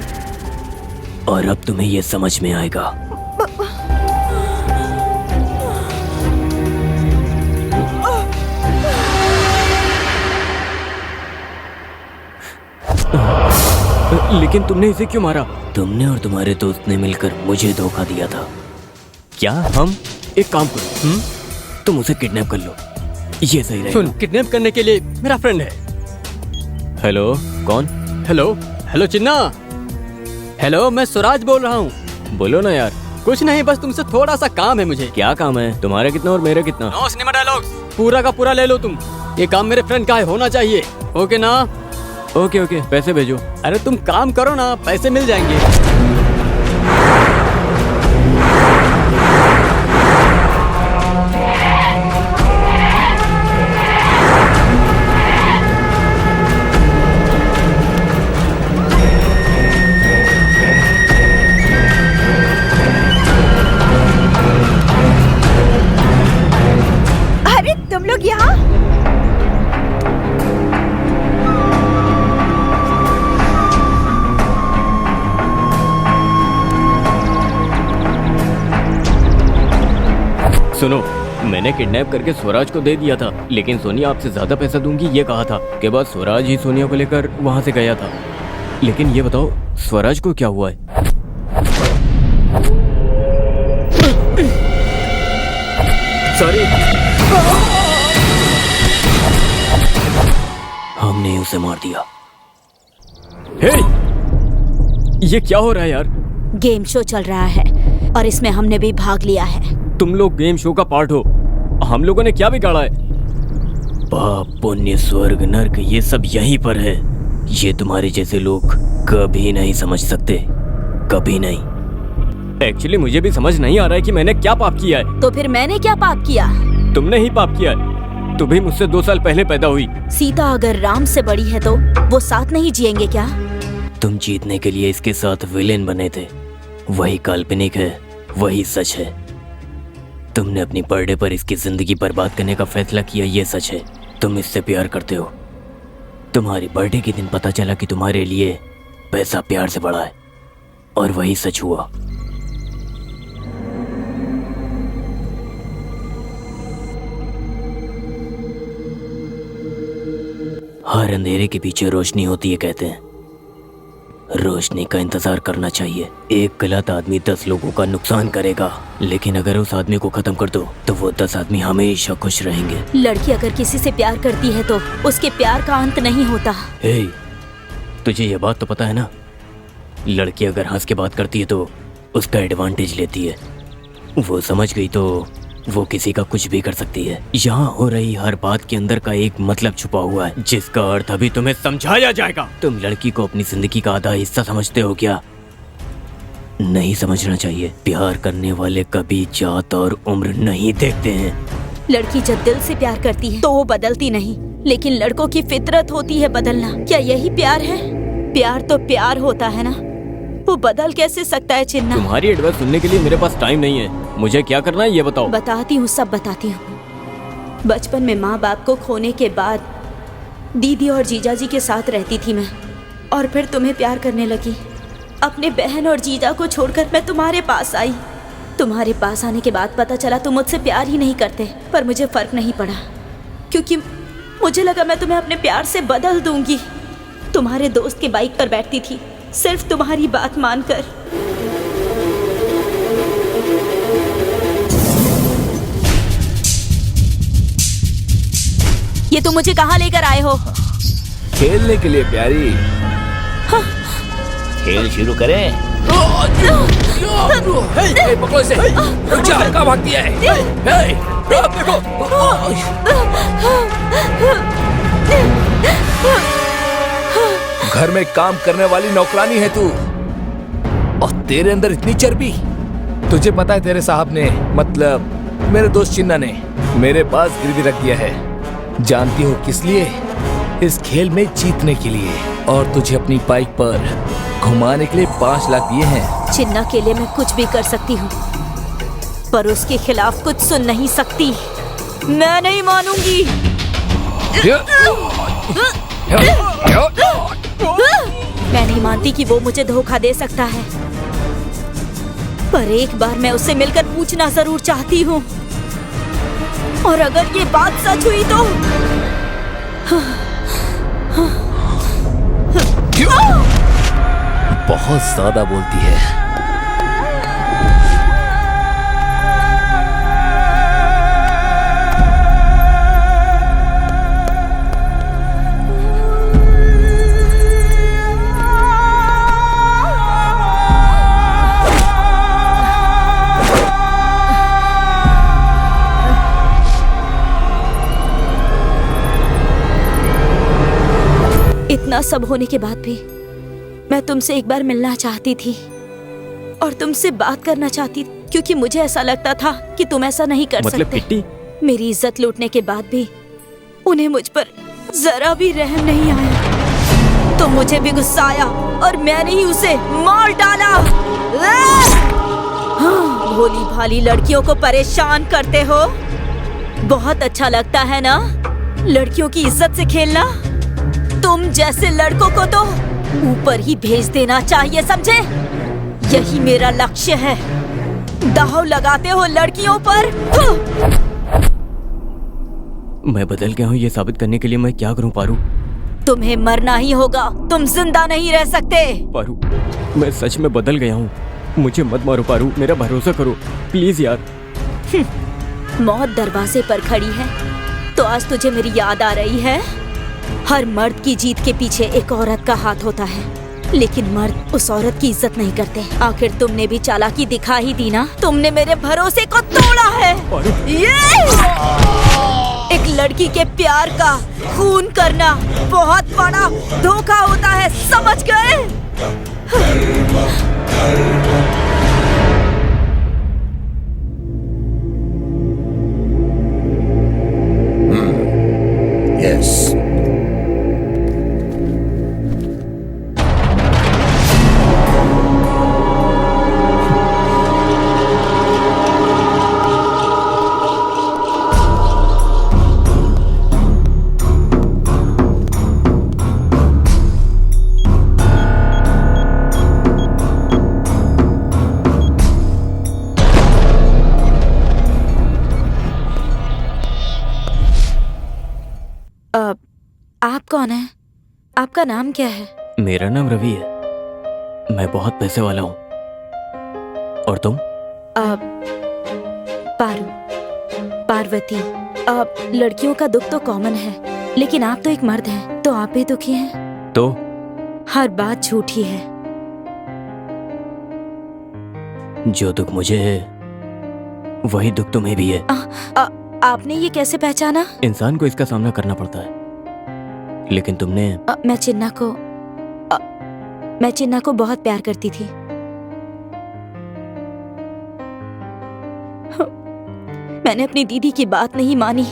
और अब तुम्हें ये समझ में आएगा। लेकिन तुमने इसे क्यों मारा? तुमने और तुम्हारे दोस्त ने मिलकर मुझे धोखा दिया था। क्या हम एक काम करो, तुम उसे किडनैप कर लो, ये सही रहेगा। सुन, किडनैप करने के लिए मेरा फ्रेंड है। हेलो, कौन? हेलो हेलो चिन्ना। हेलो, मैं स्वराज बोल रहा हूँ। बोलो ना यार। कुछ नहीं, बस तुमसे थोड़ा सा काम है मुझे। क्या काम है? तुम्हारा कितना और मेरा कितना? नो सिनेमा डायलॉग्स, पूरा का पूरा ले लो तुम। ये काम मेरे फ्रेंड का है, होना चाहिए। ओके ना? ओके ओके, पैसे भेजो। अरे तुम काम करो ना, पैसे मिल जाएंगे। अरे तुम लोग यहाँ? सुनो, मैंने किडनैप करके स्वराज को दे दिया था, लेकिन सोनिया आपसे ज्यादा पैसा दूंगी ये कहा था। के बाद स्वराज ही सोनिया को लेकर वहां से गया था। लेकिन ये बताओ, स्वराज को क्या हुआ है? सॉरी। हमने उसे मार दिया। हे, ये क्या हो रहा है यार? गेम शो चल रहा है और इसमें हमने भी भाग लिया है। तुम लोग गेम शो का पार्ट हो, हम लोगों ने क्या बिगाड़ा है? पाप पुण्य स्वर्ग नर्क ये सब यहीं पर है। ये तुम्हारे जैसे लोग कभी नहीं समझ सकते, कभी नहीं। एक्चुअली मुझे भी समझ नहीं आ रहा है कि मैंने क्या पाप किया है। तो फिर मैंने क्या पाप किया? तुमने ही पाप किया है। तुम भी मुझसे 2 साल पहले पैदा हुई। सीता अगर राम से बड़ी है तो वो साथ नहीं जिएंगे क्या? तुम जीतने के लिए इसके साथ विलेन बने थे। वही काल्पनिक है, वही सच है। तुमने अपनी बर्थडे पर इसकी जिंदगी बर्बाद करने का फैसला किया, ये सच है। तुम इससे प्यार करते हो। तुम्हारी बर्थडे के दिन पता चला कि तुम्हारे लिए पैसा प्यार से बड़ा है, और वही सच हुआ। हर अंधेरे के पीछे रोशनी होती है कहते हैं। रोशनी का इंतजार करना चाहिए। एक गलत आदमी 10 लोगों का नुकसान करेगा, लेकिन अगर उस आदमी को खत्म कर दो तो वो 10 आदमी हमेशा खुश रहेंगे। लड़की अगर किसी से प्यार करती है तो उसके प्यार का अंत नहीं होता। हे, तुझे ये बात तो पता है ना, लड़की अगर हंस के बात करती है तो उसका एडवांटेज लेती है। वो समझ गई तो वो किसी का कुछ भी कर सकती है। यहाँ हो रही हर बात के अंदर का एक मतलब छुपा हुआ है, जिसका अर्थ अभी तुम्हें समझाया जाएगा। तुम लड़की को अपनी जिंदगी का आधा हिस्सा समझते हो क्या? नहीं समझना चाहिए। प्यार करने वाले कभी जात और उम्र नहीं देखते हैं। लड़की जब दिल से प्यार करती है तो वो बदलती नहीं, लेकिन लड़कों की फितरत होती है बदलना। क्या यही प्यार है? प्यार तो प्यार होता है ना, वो बदल कैसे सकता है चिन्ना? तुम्हारी एडवाइस सुनने के लिए मेरे पास टाइम नहीं है। मुझे क्या करना है ये बताओ। बताती हूँ, सब बताती हूँ। बचपन में माँ बाप को खोने के बाद दीदी और जीजा जी के साथ रहती थी मैं, और फिर तुम्हें प्यार करने लगी। अपने बहन और जीजा को छोड़कर मैं तुम्हारे पास आई। तुम्हारे पास आने के बाद पता चला तुम मुझसे प्यार ही नहीं करते, पर मुझे फर्क नहीं पड़ा, क्योंकि मुझे लगा मैं तुम्हें अपने प्यार से बदल दूंगी। तुम्हारे दोस्त के बाइक पर बैठती थी सिर्फ तुम्हारी बात मानकर। ये तुम मुझे कहाँ लेकर आए हो? खेलने के लिए प्यारी। हाँ। खेल शुरू करें। पकड़ो इसे। रुक जा, कहाँ भागती है? देखो। घर में काम करने वाली नौकरानी है तू, और तेरे अंदर इतनी चर्बी। तुझे पता है तेरे साहब ने, मतलब मेरे दोस्त चिन्ना ने मेरे पास गिरवी रख दिया है। जानती हो किस लिए? इस खेल में जीतने के लिए। और तुझे अपनी बाइक पर घुमाने के लिए 5 लाख दिए हैं। चिन्ना के लिए मैं कुछ भी कर सकती हूँ, पर उसके खिलाफ कुछ सुन नहीं सकती। मैं नहीं मानूंगी। मैं नहीं मानती कि वो मुझे धोखा दे सकता है, पर एक बार मैं उससे मिलकर पूछना जरूर चाहती हूँ। और अगर ये बात सच हुई तो बहुत ज्यादा बोलती है। इतना सब होने के बाद भी मैं तुमसे एक बार मिलना चाहती थी और तुमसे बात करना चाहती थी, क्योंकि मुझे ऐसा लगता था कि तुम ऐसा नहीं कर मतलब सकते। किट्टी? मेरी इज्जत लूटने के बाद भी उन्हें मुझ पर जरा भी रहम नहीं आया। तो मुझे भी गुस्सा आया और मैंने ही उसे मार डाला। हाँ, भोली भाली लड़कियों को परेशान करते हो। बहुत अच्छा लगता है ना लड़कियों की इज्जत से खेलना। तुम जैसे लड़कों को तो ऊपर ही भेज देना चाहिए, समझे? यही मेरा लक्ष्य है। दाव लगाते हो लड़कियों पर। मैं बदल गया हूँ, ये साबित करने के लिए मैं क्या करूँ पारू? तुम्हें मरना ही होगा, तुम जिंदा नहीं रह सकते। पारू, मैं सच में बदल गया हूँ। मुझे मत मारो पारू, मेरा भरोसा करो प्लीज यार। मौत दरवाजे पर खड़ी है तो आज तुझे मेरी याद आ रही है। हर मर्द की जीत के पीछे एक औरत का हाथ होता है, लेकिन मर्द उस औरत की इज्जत नहीं करते। आखिर तुमने भी चालाकी दिखा ही दी ना। तुमने मेरे भरोसे को तोड़ा है। ये एक लड़की के प्यार का खून करना बहुत बड़ा धोखा होता है, समझ गए? यस। आप कौन है? आपका नाम क्या है? मेरा नाम रवि है। मैं बहुत पैसे वाला हूँ। और तुम? पार्वती। लड़कियों का दुख तो कॉमन है, लेकिन आप तो एक मर्द हैं, तो आप भी दुखी हैं। तो हर बात झूठी है। जो दुख मुझे है वही दुख तुम्हें भी है। आपने ये कैसे पहचाना? इंसान को इसका सामना करना पड़ता है, लेकिन तुमने मैं चिन्ना को बहुत प्यार करती थी। मैंने अपनी दीदी की बात नहीं मानी।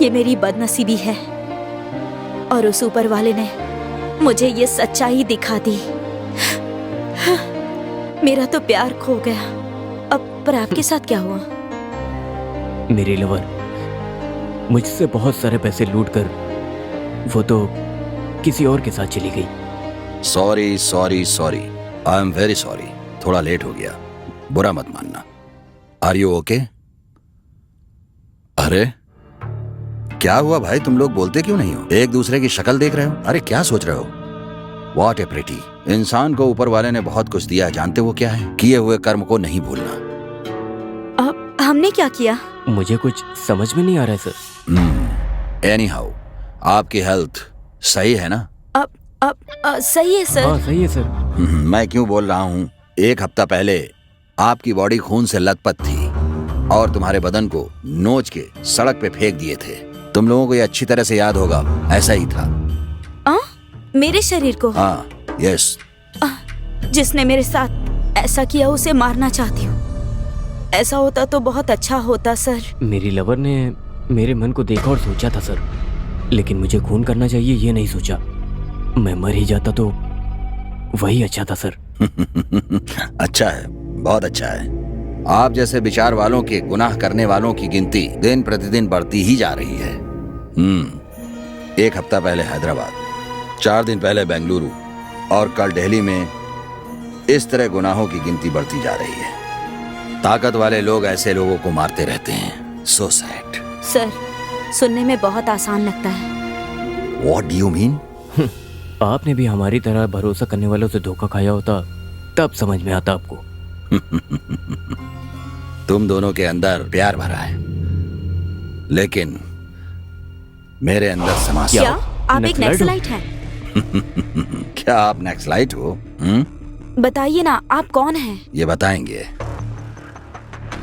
ये मेरी बदनसीबी है और उस ऊपर वाले ने मुझे ये सच्चाई दिखा दी। मेरा तो प्यार खो गया। अब पर आपके साथ क्या हुआ? मेरी लवर मुझसे बहुत सारे पैसे लूटकर वो तो किसी और के साथ चली गई। Sorry sorry sorry, I am very sorry. थोड़ा लेट हो गया, बुरा मत मानना। Are you okay? अरे क्या हुआ भाई, तुम लोग बोलते क्यों नहीं हो? एक दूसरे की शक्ल देख रहे हो? अरे क्या सोच रहे हो? What A pretty. इंसान को ऊपर वाले ने बहुत कुछ दिया है, जानते वो क्या है? किए हुए कर्म को नहीं भूलना। हमने क्या किया? मुझे कुछ समझ में नहीं आ रहा है सर। एनी हाउ, आपकी हेल्थ सही है ना? सही है सर। हाँ सही है सर। मैं क्यों बोल रहा हूँ, एक हफ्ता पहले आपकी बॉडी खून से लथपथ थी और तुम्हारे बदन को नोच के सड़क पे फेंक दिए थे। तुम लोगों को ये अच्छी तरह से याद होगा, ऐसा ही था। मेरे शरीर को? हाँ, यस। जिसने मेरे साथ ऐसा किया उसे मारना चाहती हूँ। ऐसा होता तो बहुत अच्छा होता सर। मेरी लवर ने मेरे मन को देखा और सोचा था सर, लेकिन मुझे खून करना चाहिए ये नहीं सोचा। मैं मर ही जाता तो वही अच्छा था सर। अच्छा है, बहुत अच्छा है। आप जैसे विचार वालों के गुनाह करने वालों की गिनती दिन प्रतिदिन बढ़ती ही जा रही है। 1 हफ्ता पहले हैदराबाद, 4 दिन पहले बेंगलुरु और कल दिल्ली में इस तरह गुनाहों की गिनती बढ़ती जा रही है। ताकत वाले लोग ऐसे लोगों को मारते रहते हैं। So sad. सर, सुनने में बहुत आसान लगता है। What do you mean? आपने भी हमारी तरह भरोसा करने वालों से धोखा खाया होता तब समझ में आता आपको। तुम दोनों के अंदर प्यार भरा है, लेकिन मेरे अंदर समस्या। क्या आप एक नक्सलाइट नक्सलाइट हैं? क्या आप नक्सलाइट हो? बताइए ना, आप कौन हैं? ये बताएंगे।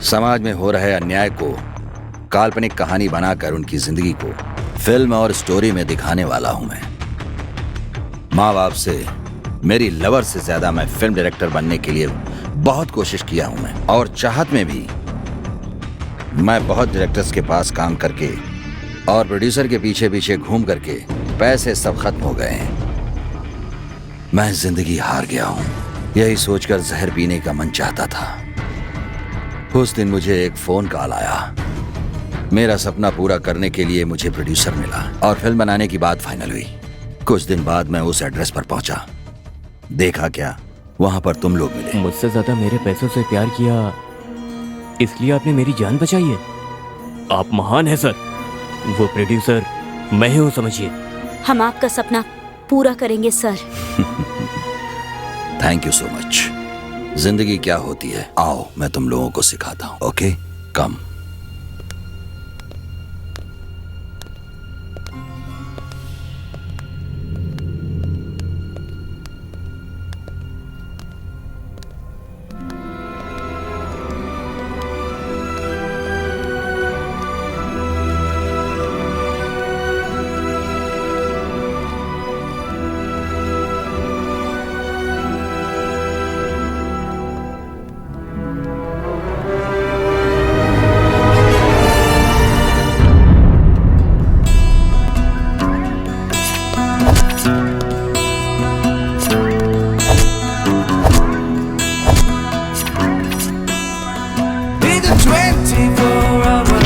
समाज में हो रहे अन्याय को काल्पनिक कहानी बनाकर उनकी जिंदगी को फिल्म और स्टोरी में दिखाने वाला हूं मैं। माँ बाप से, मेरी लवर से ज्यादा मैं फिल्म डायरेक्टर बनने के लिए बहुत कोशिश किया हूं मैं, और चाहत में भी मैं बहुत डायरेक्टर्स के पास काम करके और प्रोड्यूसर के पीछे पीछे घूम करके पैसे सब खत्म हो गए हैं। मैं जिंदगी हार गया हूं। यही सोचकर जहर पीने का मन चाहता था। उस दिन मुझे एक फोन कॉल आया। मेरा सपना पूरा करने के लिए मुझे प्रोड्यूसर मिला और फिल्म बनाने की बात फाइनल हुई। कुछ दिन बाद मैं उस एड्रेस पर पहुंचा। देखा क्या, वहां पर तुम लोग मिले। मुझसे ज्यादा मेरे पैसों से प्यार किया, इसलिए आपने मेरी जान बचाई है। आप महान हैं सर। वो प्रोड्यूसर मैं ही हूँ, समझिए। हम आपका सपना पूरा करेंगे sir. Thank you so much. जिंदगी क्या होती है, आओ मैं तुम लोगों को सिखाता हूँ। Okay, come. Be the 24 hour